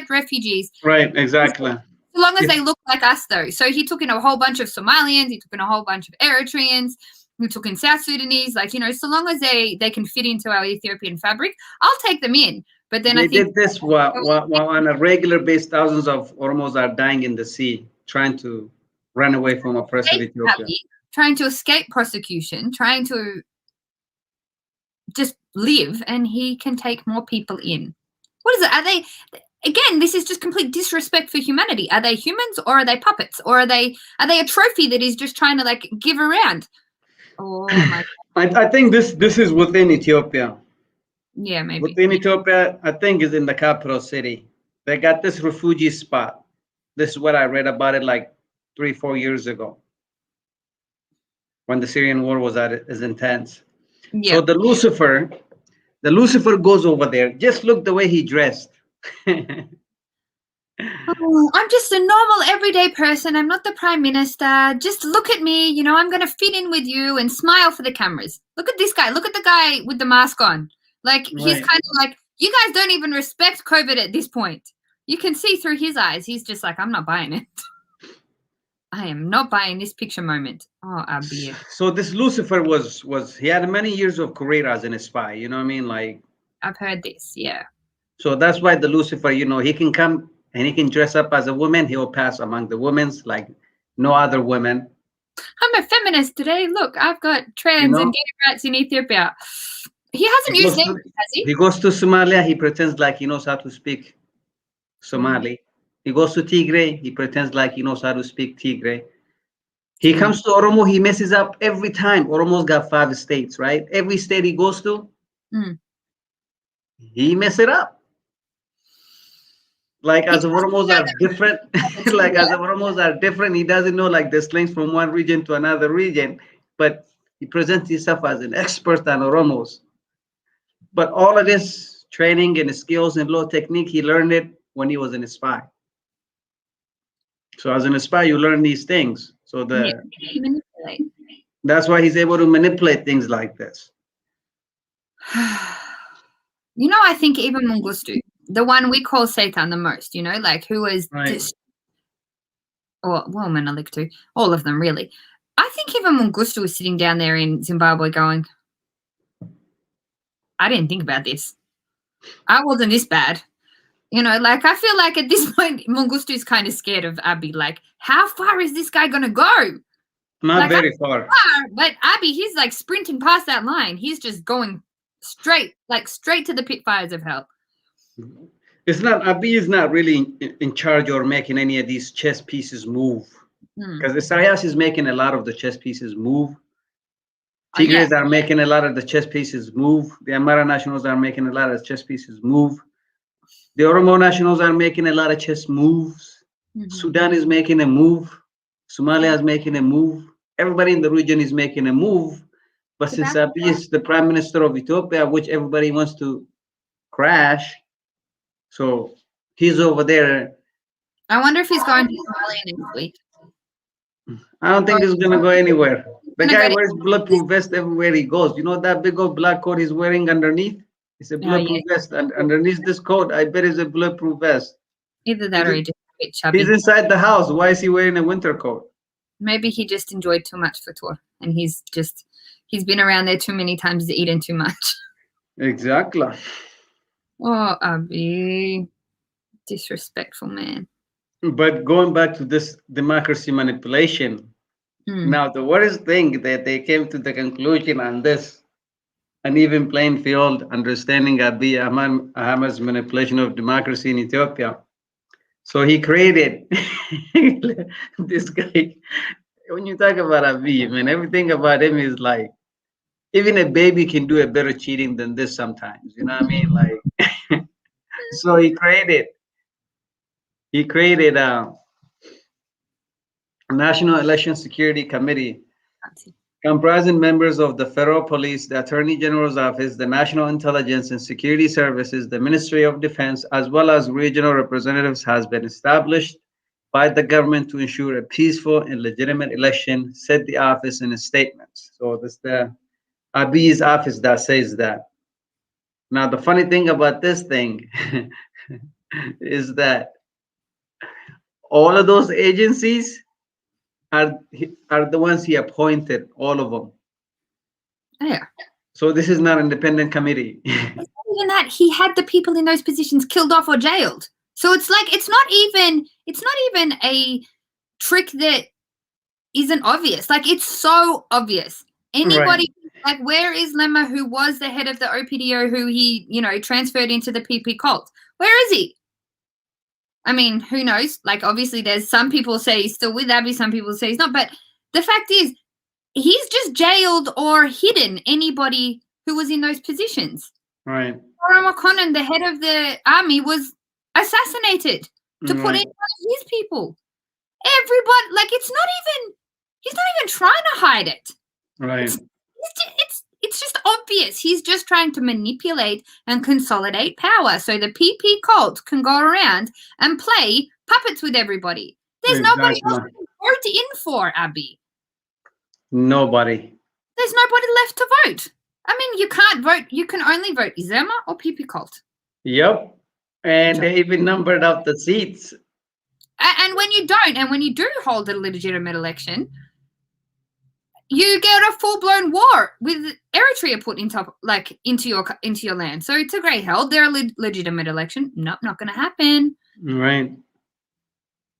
refugees. Right, exactly. So long as they look like us, though. So he took in a whole bunch of Somalians, he took in a whole bunch of Eritreans, we took in South Sudanese. Like, you know, so long as they can fit into our Ethiopian fabric, I'll take them in. But then they I think did this while on a regular basis, thousands of Oromos are dying in the sea, trying to run away from oppressive Ethiopia. Trying to escape prosecution, trying to just live, and he can take more people in. What is it? Are they, again, this is just complete disrespect for humanity. Are they humans, or are they puppets, or are they a trophy that he's just trying to like give around? Oh my God. I think this is within Ethiopia. Yeah, maybe. Within Ethiopia, I think is in the capital city. They got this refugee spot. This is what I read about it like 3-4 years ago, when the Syrian war was at its intense. Yeah. So the Lucifer goes over there. Just look the way he dressed. I'm just a normal everyday person. I'm not the prime minister. Just look at me. You know, I'm going to fit in with you and smile for the cameras. Look at this guy. Look at the guy with the mask on. Like, he's kind of like, you guys don't even respect COVID at this point. You can see through his eyes. He's just like, I'm not buying it. I am not buying this picture moment. Oh, Abiy. So this Lucifer was he had many years of career as a spy, you know what I mean? Like, I've heard this, yeah. So that's why the Lucifer, you know, he can come and he can dress up as a woman. He will pass among the women's like no other women. I'm a feminist today. Look, I've got trans and gay rights in Ethiopia. He hasn't used English, has he? He goes to Somalia, he pretends like he knows how to speak Somali. He goes to Tigray, he pretends like he knows how to speak Tigray. He comes to Oromo, he messes up every time. Oromo's got 5 states, right? Every state he goes to, he messes it up. Like as Oromos are different, he doesn't know like the slangs from one region to another region, but he presents himself as an expert on Oromos. But all of this training and skills and law technique, he learned it when he was a spy. So as a spy, you learn these things. So that's why he's able to manipulate things like this. You know, I think even Mengistu, the one we call Satan the most, you know, like who is just, or well, Meneliktu, all of them really. I think even Mengistu was sitting down there in Zimbabwe going, I didn't think about this. I wasn't this bad. You know, like I feel like at this point, Mengistu is kind of scared of Abiy. Like, how far is this guy going to go? Not like, very far. But Abiy, he's like sprinting past that line. He's just going straight to the pit fires of hell. Abiy is not really in charge or making any of these chess pieces move. Because Isaias is making a lot of the chess pieces move. Tigrays are making a lot of the chess pieces move. The Amara nationals are making a lot of chess pieces move. The Oromo nationals are making a lot of chess moves. Sudan is making a move. Somalia is making a move. Everybody in the region is making a move. But since Abiy is the prime minister of Ethiopia, which everybody wants to crash, so he's over there. I wonder if he's going to Somalia next week. I don't think he's going to go anywhere. The Gonna guy go to- wears bulletproof vest everywhere he goes. You know that big old black coat he's wearing underneath? It's a Oh, yeah. bulletproof vest. And underneath this coat, I bet is a bulletproof vest. Either that or he just a bit He's chubby. inside the house. Why is he wearing a winter coat? Maybe he just enjoyed too much for tour, and he's been around there too many times, he's eaten too much. Exactly. Oh, Abiy, disrespectful man. But going back to this democracy manipulation, now the worst thing that they came to the conclusion on this, an even playing field, understanding Abiy Ahmed's manipulation of democracy in Ethiopia. So he created this guy. When you talk about Abiy, man, everything about him is like, even a baby can do a better cheating than this sometimes. You know what I mean? Like, so he created a National Election Security Committee comprising members of the Federal Police, the Attorney General's Office, the National Intelligence and Security Services, the Ministry of Defense, as well as regional representatives, has been established by the government to ensure a peaceful and legitimate election, said the office in a statement. So this the Abiy's office that says that. Now the funny thing about this thing is that all of those agencies are the ones he appointed, all of them. Yeah. So this is not an independent committee. It's not even that, he had the people in those positions killed off or jailed. So it's like it's not even a trick that isn't obvious. Like, it's so obvious. Anybody like, where is Lemma, who was the head of the OPDO, who he, transferred into the PP cult? Where is he? I mean, who knows? Like, obviously, there's some people say he's still with Abiy, some people say he's not. But the fact is, he's just jailed or hidden anybody who was in those positions. Right. Oromoo Conan, the head of the army, was assassinated to put in his people. Everybody, like, he's not even trying to hide it. Right. It's just obvious. He's just trying to manipulate and consolidate power so the PP cult can go around and play puppets with everybody. There's nobody else to vote in for, Abiy. Nobody. There's nobody left to vote. I mean, you can't vote. You can only vote Izema or PP cult. Yep. And they even numbered out the seats. And when you don't, and when you do hold a legitimate election, you get a full-blown war with Eritrea put into your land. So it's a great hell. They're a legitimate election. Nope, not going to happen. Right.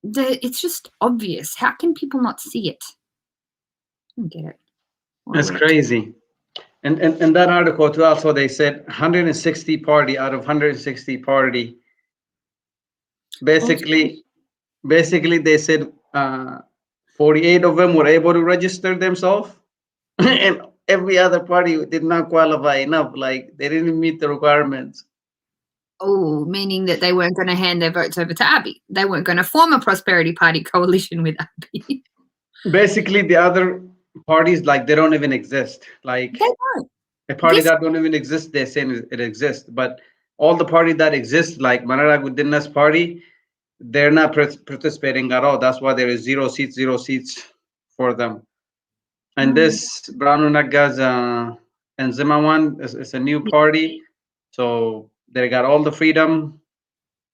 It's just obvious. How can people not see it? I don't get it. That's crazy. And that article too, also they said 160 party out of 160 party. Basically they said 48 of them were able to register themselves, and every other party did not qualify enough. Like, they didn't meet the requirements. Oh, meaning that they weren't going to hand their votes over to Abiy. They weren't going to form a Prosperity Party coalition with Abiy. Basically, the other parties, like, they don't even exist. Like, they don't. A party that don't even exist, they're saying it exists. But all the parties that exist, like Manara Gudina's party, they're not participating at all. That's why there is zero seats for them. And this Branu Naga's and Zima one is a new party. So they got all the freedom.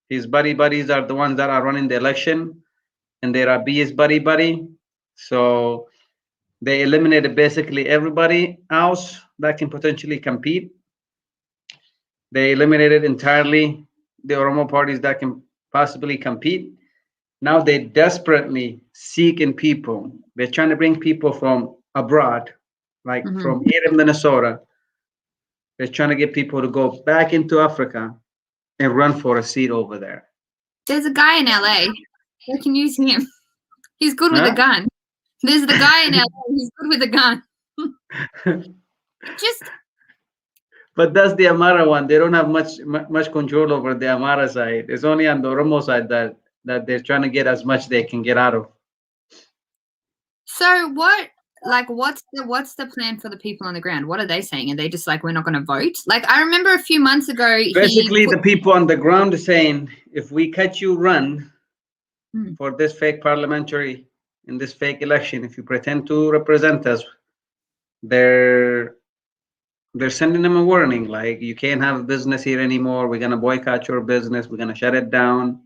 His buddies are the ones that are running the election. And there are Abiy's buddy. So they eliminated basically everybody else that can potentially compete. They eliminated entirely the Oromo parties that can possibly compete. Now they desperately seeking people. They're trying to bring people from abroad, like from here in Minnesota. They're trying to get people to go back into Africa and run for a seat over there. There's a guy in LA. They can use him. He's good with a gun. There's the guy in LA. He's good with a gun. But that's the Amara one. They don't have much control over the Amara side. It's only on the Oromo side that they're trying to get as much they can get out of. So what's the plan for the people on the ground? What are they saying? Are they just like, we're not going to vote? Like, I remember a few months ago. Basically, the people on the ground are saying, if we catch you run for this fake parliamentary in this fake election, if you pretend to represent us, they're sending them a warning, like you can't have business here anymore. We're gonna boycott your business. We're gonna shut it down.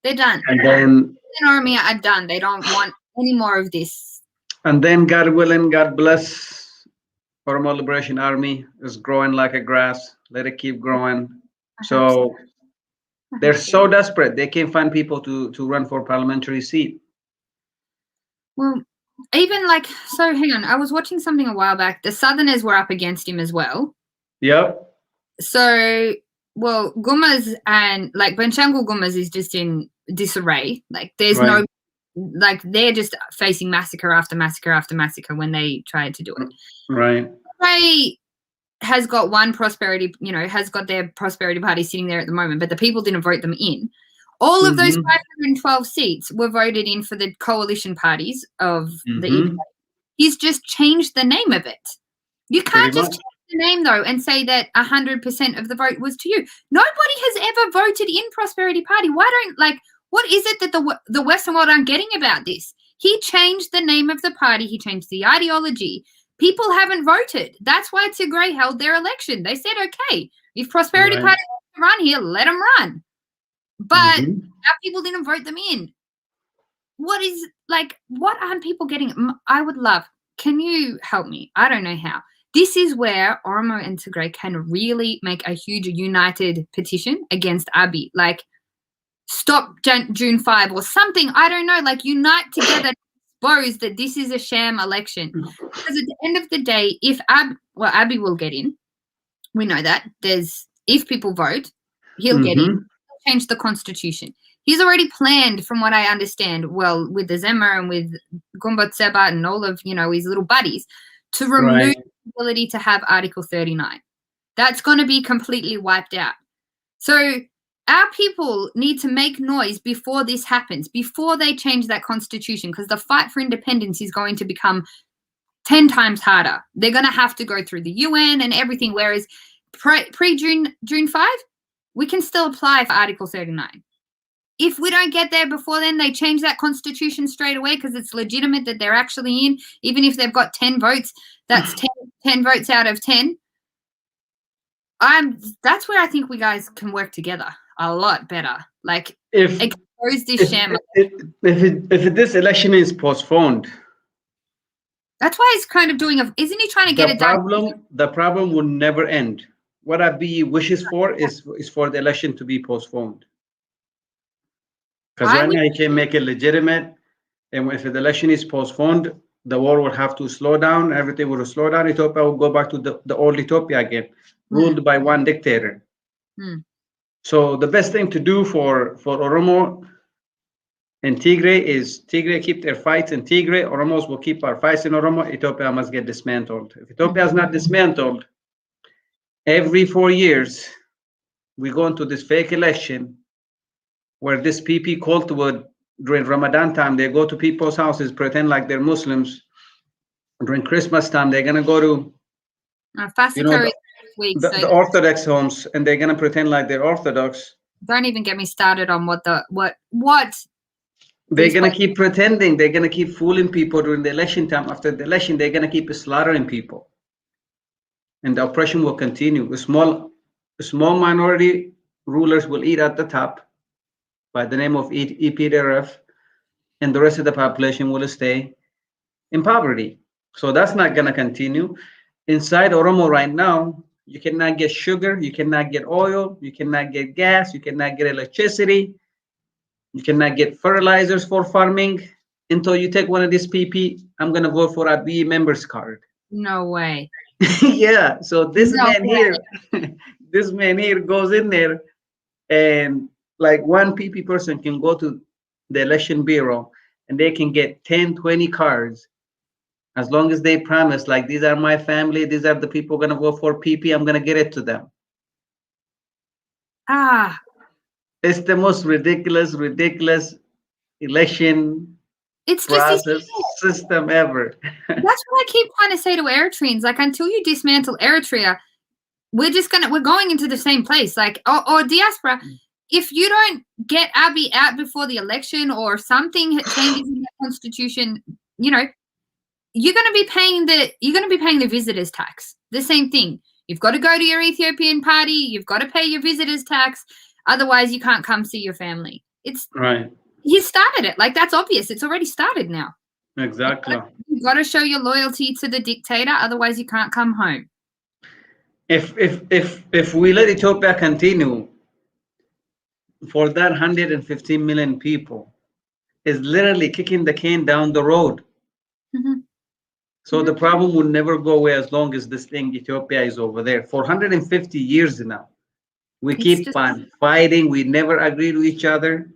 They're done. And then The army are done. They don't want any more of this. And then, God willing, God bless, Oromo Liberation Army is growing like a grass. Let it keep growing. So they're so desperate they can't find people to run for parliamentary seat. Well, even like, so hang on, I was watching something a while back. The Southerners were up against him as well. Yep. So, well, Gumas and like Benshangul Gumas is just in disarray. Like there's no, like they're just facing massacre after massacre after massacre when they tried to do it. Right. Ray has got one prosperity, has got their prosperity party sitting there at the moment, but the people didn't vote them in. All of those 512 seats were voted in for the coalition parties of the EPA. He's just changed the name of it. You can't just change the name, though, and say that 100% of the vote was to you. Nobody has ever voted in Prosperity Party. What is it that the Western world aren't getting about this? He changed the name of the party. He changed the ideology. People haven't voted. That's why Tigray held their election. They said, okay, if Prosperity Party wants to run here, let them run. But our people didn't vote them in. What aren't people getting? I would love, can you help me? I don't know how. This is where Oromo and Tigray can really make a huge united petition against Abiy. Like, stop June 5 or something. I don't know. Like, unite together to expose that this is a sham election. Because at the end of the day, if Abiy will get in, we know that. If people vote, he'll get in. Change the constitution. He's already planned, from what I understand, well, with the Zemmer and with Gumbot Seba and all of, his little buddies, to remove the ability to have Article 39. That's going to be completely wiped out. So our people need to make noise before this happens, before they change that constitution, because the fight for independence is going to become 10 times harder. They're going to have to go through the UN and everything, whereas pre-June 5, we can still apply for Article 39. If we don't get there before then, they change that constitution straight away because it's legitimate that they're actually in. Even if they've got 10 votes, that's 10 votes out of 10. That's where I think we guys can work together a lot better. Like, expose this sham. If this election is postponed, that's why he's kind of isn't he trying to get it done? The problem will never end. What Abiy wishes for is for the election to be postponed. Because right now he can make it legitimate, and if the election is postponed, the war will have to slow down. Everything will slow down. Ethiopia will go back to the old Ethiopia again, ruled by one dictator. So the best thing to do for Oromo and Tigray is Tigray keep their fights in Tigray. Oromos will keep our fights in Oromo. Ethiopia must get dismantled. If Ethiopia is not dismantled, every 4 years, we go into this fake election where this PP cult would, during Ramadan time, they go to people's houses, pretend like they're Muslims. During Christmas time, they're going to go to the Orthodox homes, and they're going to pretend like they're Orthodox. Don't even get me started on what. They're going to keep pretending. They're going to keep fooling people during the election time. After the election, they're going to keep slaughtering people. And the oppression will continue. The small minority rulers will eat at the top by the name of EPDRF, and the rest of the population will stay in poverty. So that's not going to continue. Inside Oromo right now, you cannot get sugar, you cannot get oil, you cannot get gas, you cannot get electricity, you cannot get fertilizers for farming until you take one of these PP. I'm going to vote for Abiy members card. No way. Yeah, so this man here goes in there, and like one PP person can go to the election bureau and they can get 10, 20 cards as long as they promise, like, these are my family, these are the people going to vote for PP, I'm going to get it to them. It's the most ridiculous election process system ever. That's what I keep trying to say to Eritreans. Like, until you dismantle Eritrea, we're going into the same place. Like, or diaspora. If you don't get Abiy out before the election or something changes in the constitution, you're going to be paying the visitors tax. The same thing. You've got to go to your Ethiopian party. You've got to pay your visitors tax. Otherwise, you can't come see your family. It's Right. He started it. Like, that's obvious. It's already started now. Exactly. You've got to show your loyalty to the dictator. Otherwise, you can't come home. If we let Ethiopia continue, for that 115 million people, is literally kicking the can down the road. Mhm. So the problem will never go away as long as this thing Ethiopia is over there. For 150 years now, we It's keep just- on fighting. We never agreed with each other.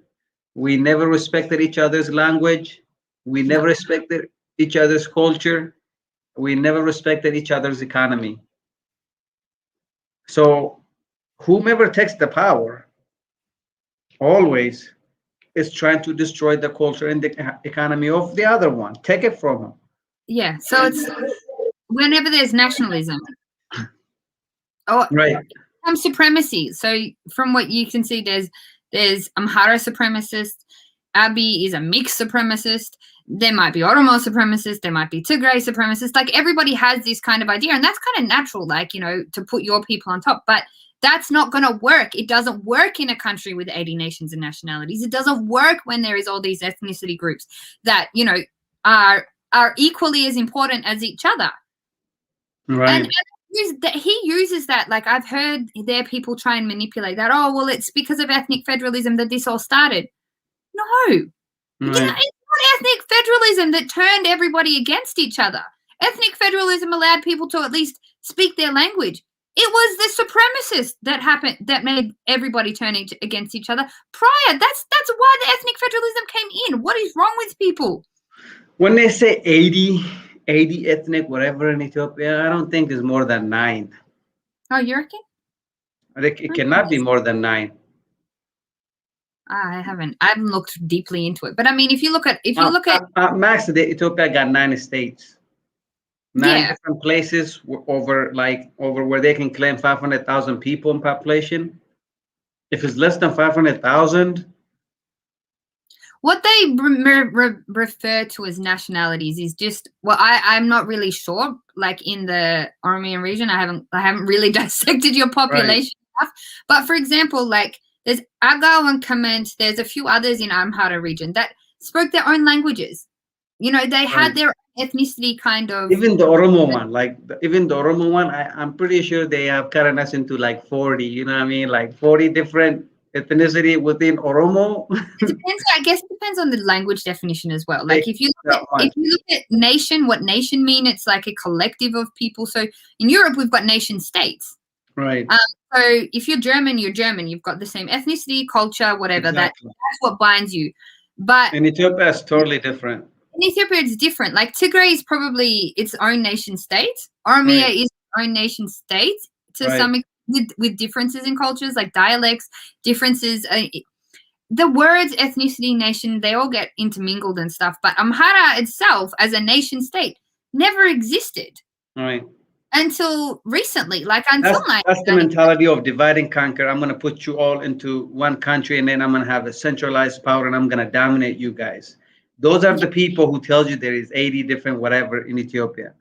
We never respected each other's language. We never respected each other's culture. We never respected each other's economy. So whomever takes the power always is trying to destroy the culture and the economy of the other one. Take it from them. Yeah. So it's whenever there's nationalism or Right. some supremacy. So from what you can see, there's Amhara supremacist. Abiy is a mixed supremacist. There might be Oromo supremacist. There might be Tigray supremacist. Like, everybody has this kind of idea, and that's kind of natural, like, you know, to put your people on top. But that's not going to work. It doesn't work in a country with 80 nations and nationalities. It doesn't work when there is all these ethnicity groups that, you know, are equally as important as each other. Right. And he uses that. Like, I've heard there people try and manipulate that. Oh, well, it's because of ethnic federalism that this all started. No, Right. you know, it's not ethnic federalism that turned everybody against each other. Ethnic federalism allowed people to at least speak their language. It was the supremacists that made everybody turn against each other. Prior, that's why the ethnic federalism came in. What is wrong with people? When they say 80 ethnic, whatever in Ethiopia, I don't think it's more than 9. Oh, you reckon? It cannot be more than 9. I haven't looked deeply into it, but I mean, if you look at max, Ethiopia got 9 states, 9 Yeah. different places over where they can claim 500,000 people in population. If it's less than 500,000, what they refer to as nationalities is just, well, I'm not really sure. Like, in the Oromian region, I haven't really dissected your population enough. But for example, like, there's Agaw and Kament, there's a few others in Amhara region that spoke their own languages. You know, they had their ethnicity kind of. even the Oromo one, I'm pretty sure they have cut us into like 40, you know what I mean? Like 40 different ethnicity within Oromo. It depends. I guess it depends on the language definition as well. Like, if you look at nation, what nation mean? It's like a collective of people. So in Europe, we've got nation states. Right. So if you're German, you're German. You've got the same ethnicity, culture, whatever. Exactly. That's what binds you. But In Ethiopia, it's totally different. in Ethiopia, it's different. Like, Tigray is probably its own nation state. Oromia is its own nation state to some extent, with differences in cultures, like dialects, differences. The words ethnicity, nation, they all get intermingled and stuff. But Amhara itself, as a nation state, never existed. Right. Until recently, like until that's the mentality of divide and conquer. I'm going to put you all into one country, and then I'm going to have a centralized power, and I'm going to dominate you guys. Those are the people who tells you there is 80 different whatever in Ethiopia.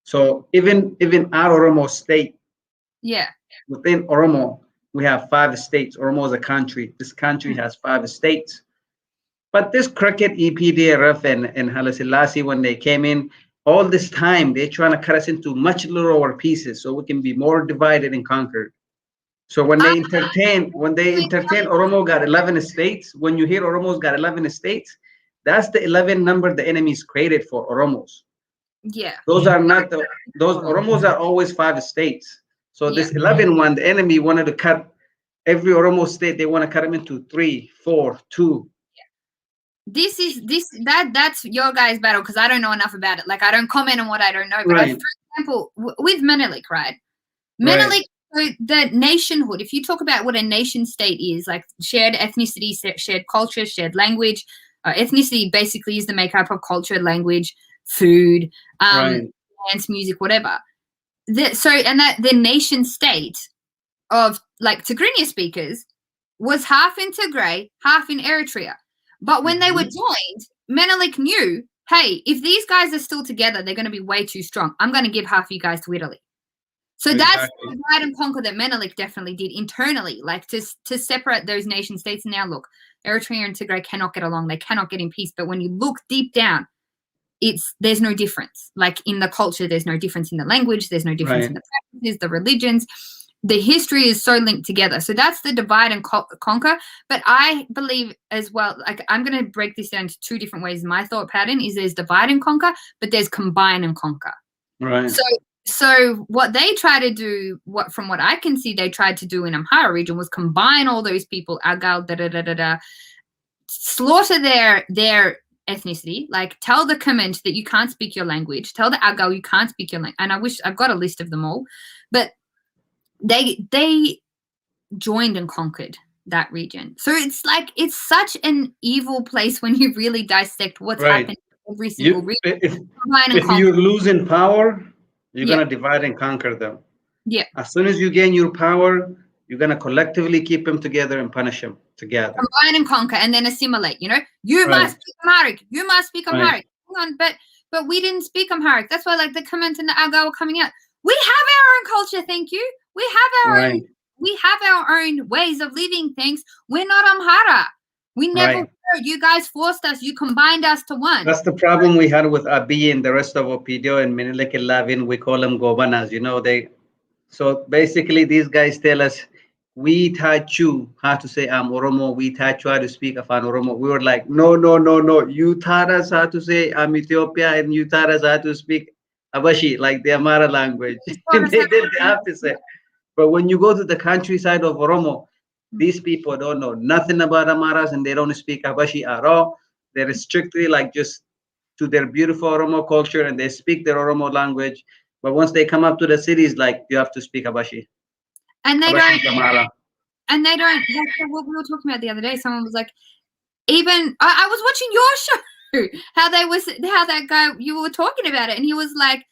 So even our Oromo state, within Oromo, we have 5 states. Oromo is a country. This country has 5 states. But this crooked EPDRF and Haile Selassie, when they came in, all this time, they're trying to cut us into much lower pieces so we can be more divided and conquered. So when they entertain Oromo got 11 states, when you hear Oromo's got 11 states, that's the 11 number the enemies created for Oromos. Yeah. Those are not those Oromos are always 5 states. So this 11 one, the enemy wanted to cut every Oromo state, they want to cut them into 3, 4, 2. That's your guys' battle, because I don't know enough about it. Like, I don't comment on what I don't know. But for example, with Menelik, right? Menelik, so the nationhood, if you talk about what a nation state is, like shared ethnicity, shared culture, shared language, ethnicity basically is the makeup of culture, language, food, dance, music, whatever. The nation state of, like, Tigrinya speakers was half in Tigray, half in Eritrea. But when they were joined, Menelik knew hey, if these guys are still together, they're going to be way too strong. I'm going to give half you guys to Italy. So that's the divide and conquer that Menelik definitely did internally, like to separate those nation states. Now, look, Eritrea and Tigray cannot get along. They cannot get in peace. But when you look deep down, there's no difference. Like in the culture, there's no difference in the language. There's no difference in the practices, the religions. The history is so linked together. So that's the divide and conquer. But I believe as well, like I'm going to break this down into two different ways. My thought pattern is there's divide and conquer, but there's combine and conquer. Right. So what they try to do, from what I can see, they tried to do in Amhara region was combine all those people, Agal, slaughter their ethnicity, like tell the Kement that you can't speak your language, tell the Agal you can't speak your language. And I wish I've got a list of them all, but they joined and conquered that region. So it's like it's such an evil place when you really dissect what's happening in every single region. If you're losing power, you're going to divide and conquer them. Yeah. As soon as you gain your power, you're going to collectively keep them together and punish them together. Combine and conquer and then assimilate, you know? You must speak Amharic. You must speak Amharic. Hang on, but we didn't speak Amharic. That's why like the comment and the Aga were coming out. We have our own culture, thank you. We have our own ways of living things. We're not Amhara. We never were. You guys forced us. You combined us to one. That's the problem we had with Abiy and the rest of Opidio and Menelik and Lavin. We call them Gobanas. You know, so basically these guys tell us, we taught you how to say I'm Oromo. We taught you how to speak Afan Oromo. We were like, no. You taught us how to say I'm Ethiopia and you taught us how to speak Abashi, like the Amhara language. They did the opposite. But when you go to the countryside of Oromo, these people don't know nothing about Amaras and they don't speak Abashi at all. They're strictly like just to their beautiful Oromo culture and they speak their Oromo language. But once they come up to the cities, like you have to speak Abashi. And they Abashi don't. Amara. And they don't. Like what we were talking about the other day. Someone was like, even I was watching your show. How that guy, you were talking about it, and he was like,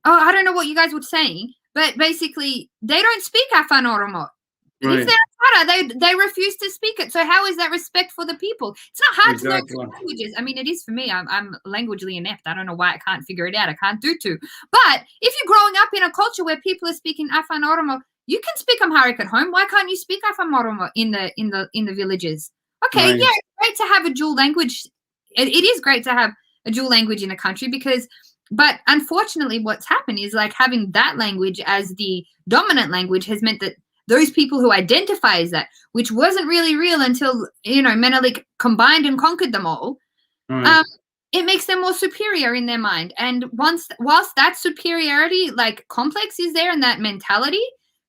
oh, I don't know what you guys were saying, but basically they don't speak Afan Oromo. If they're Amhara, they refuse to speak it. So how is that respect for the people? It's not hard to learn two languages. I mean, it is for me. I'm languagely inept. I don't know why I can't figure it out. I can't do two. But if you're growing up in a culture where people are speaking Afan Oromo, you can speak Amharic at home. Why can't you speak Afan Oromo in the villages? Okay, yeah, it's great to have a dual language. It is great to have a dual language in a country but unfortunately what's happened is like having that language as the dominant language has meant that those people who identify as that, which wasn't really real until, you know, Menelik combined and conquered them all, it makes them more superior in their mind. And whilst that superiority, like complex is there and that mentality,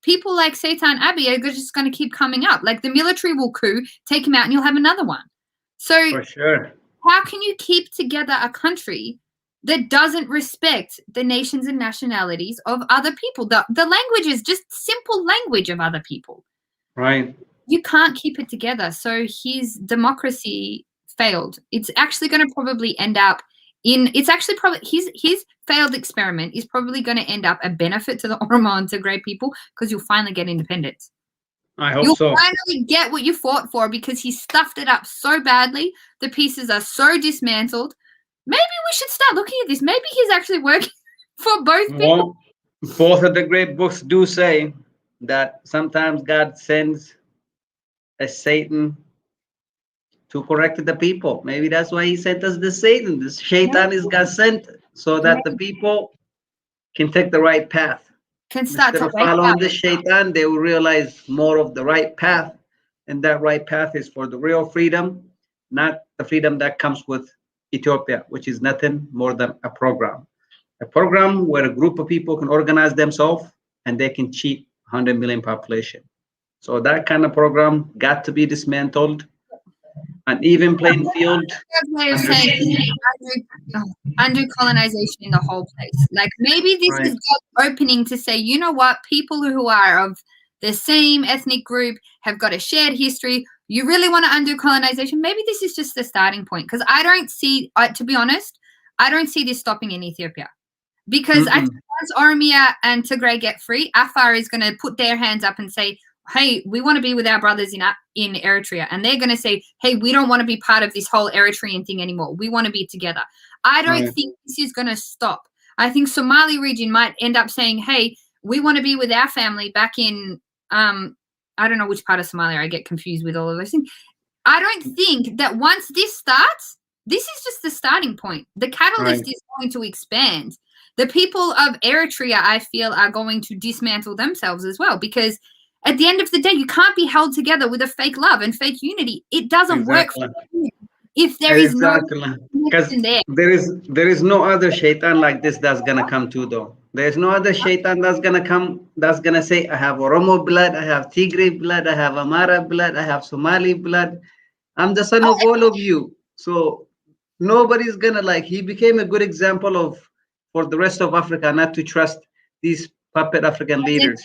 people like Seitan Abiy are just going to keep coming up. Like the military will coup, take him out and you'll have another one. So for sure. How can you keep together a country that doesn't respect the nations and nationalities of other people? The language is just simple language of other people. Right. You can't keep it together. So his democracy failed. It's actually going to probably end up his failed experiment is probably going to end up a benefit to the Oromo and Tigray people because you'll finally get independence. I hope so. You'll finally get what you fought for because he stuffed it up so badly. The pieces are so dismantled. Maybe we should start looking at this. Maybe he's actually working for both people. Well, both of the great books do say that sometimes God sends a Satan to correct the people. Maybe that's why he sent us the Satan. This Shaitan is God sent so that the people can take the right path. Instead of following the Shaitan, they will realize more of the right path. And that right path is for the real freedom, not the freedom that comes with Ethiopia, which is nothing more than a program. A program where a group of people can organize themselves and they can cheat 100 million population. So that kind of program got to be dismantled. An even playing field. Undo colonization in the whole place. Like maybe this is God's opening to say, you know what, people who are of the same ethnic group have got a shared history. You really want to undo colonization? Maybe this is just the starting point. Because I don't see, to be honest, I don't see this stopping in Ethiopia. Because I think once Oromia and Tigray get free, Afar is going to put their hands up and say, hey, we want to be with our brothers in Eritrea, and they're going to say, hey, we don't want to be part of this whole Eritrean thing anymore. We want to be together. I don't think this is going to stop. I think Somali region might end up saying, hey, we want to be with our family back in, I don't know which part of Somalia. I get confused with all of those things. I don't think that once this starts, this is just the starting point. The catalyst is going to expand. The people of Eritrea, I feel, are going to dismantle themselves as well, because at the end of the day, you can't be held together with a fake love and fake unity. It doesn't work for you if there is no connection there. There is no other shaitan like this that's gonna come too, though. There's no other shaitan that's gonna come, that's gonna say, I have Oromo blood, I have Tigray blood, I have Amara blood, I have Somali blood. I'm the son of all of you. So nobody's gonna, like, he became a good example of, for the rest of Africa, not to trust these puppet African leaders.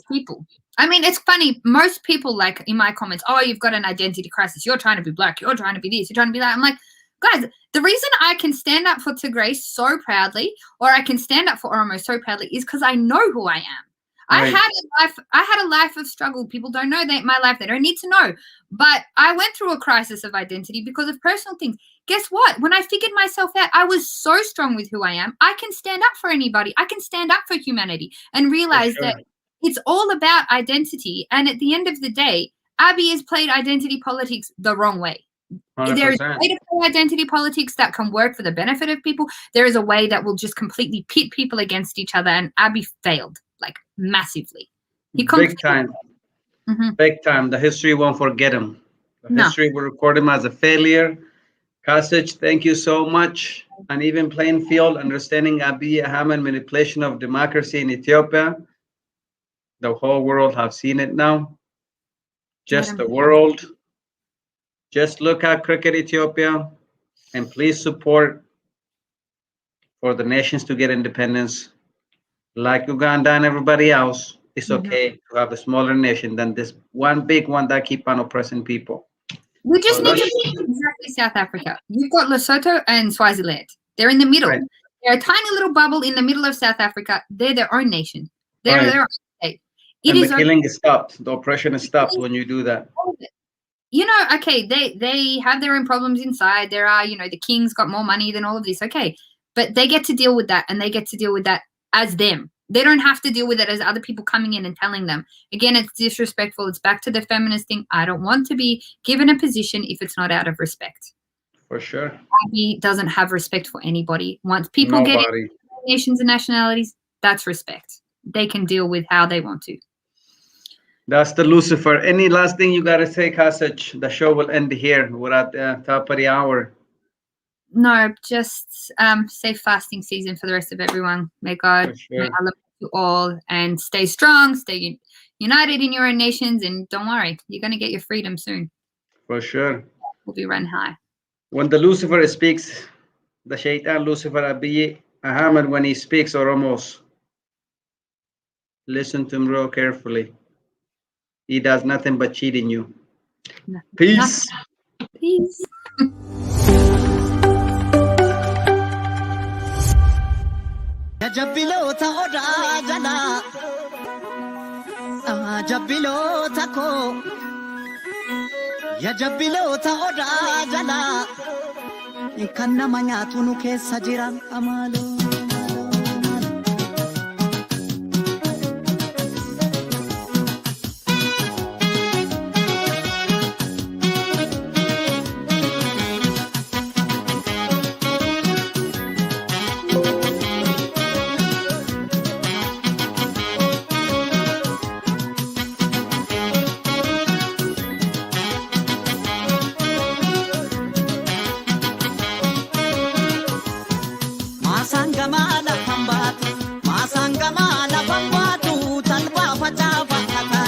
People. I mean, it's funny. Most people, like in my comments, oh, you've got an identity crisis. You're trying to be black. You're trying to be this. You're trying to be that. I'm like, guys, the reason I can stand up for Tigray so proudly, or I can stand up for Oromo so proudly, is because I know who I am. I had a life of struggle. People don't know that my life. They don't need to know. But I went through a crisis of identity because of personal things. Guess what? When I figured myself out, I was so strong with who I am. I can stand up for anybody. I can stand up for humanity and realize that it's all about identity. And at the end of the day, Abiy has played identity politics the wrong way. 100%. There is a way to play identity politics that can work for the benefit of people. There is a way that will just completely pit people against each other. And Abiy failed, like, massively. Big time. Big time. The history won't forget him. The history will record him as a failure. Kasich, thank you so much. And even playing field, understanding Abiy Ahmed manipulation of democracy in Ethiopia. The whole world have seen it now. Just the world. Just look at Cricket Ethiopia and please support for the nations to get independence. Like Uganda and everybody else, it's okay to have a smaller nation than this one big one that keep on oppressing people. We just need to be exactly South Africa. You've got Lesotho and Swaziland. They're in the middle. Right. They're a tiny little bubble in the middle of South Africa. They're their own nation. They're their own state. And the killing is stopped. The oppression is stopped when you do that. You know, okay, they have their own problems inside. There are, you know, the king's got more money than all of this. Okay. But they get to deal with that, and they get to deal with that as them. They don't have to deal with it as other people coming in and telling them. Again, it's disrespectful. It's back to the feminist thing. I don't want to be given a position if it's not out of respect. For sure. Abiy doesn't have respect for anybody. Once people get into nations and nationalities, that's respect. They can deal with how they want to. That's the Lucifer. Any last thing you got to say, Kasich? The show will end here. We're at the top of the hour. No, just safe fasting season for the rest of everyone. May God, may Allah bless you all, and stay strong, stay united in your own nations, and don't worry, you're going to get your freedom soon. For sure. We'll be run high. When the Lucifer speaks, the Shaitan Lucifer Abiy Ahmed, when he speaks Oromos, listen to him real carefully. He does nothing but cheating you. Peace. Peace. Jabbilota oda jala jabbilota ko ya jabbilota oda jala kan nama nyaatu nu keessa jiran amalo Masangama la pambatu talpa facha fakata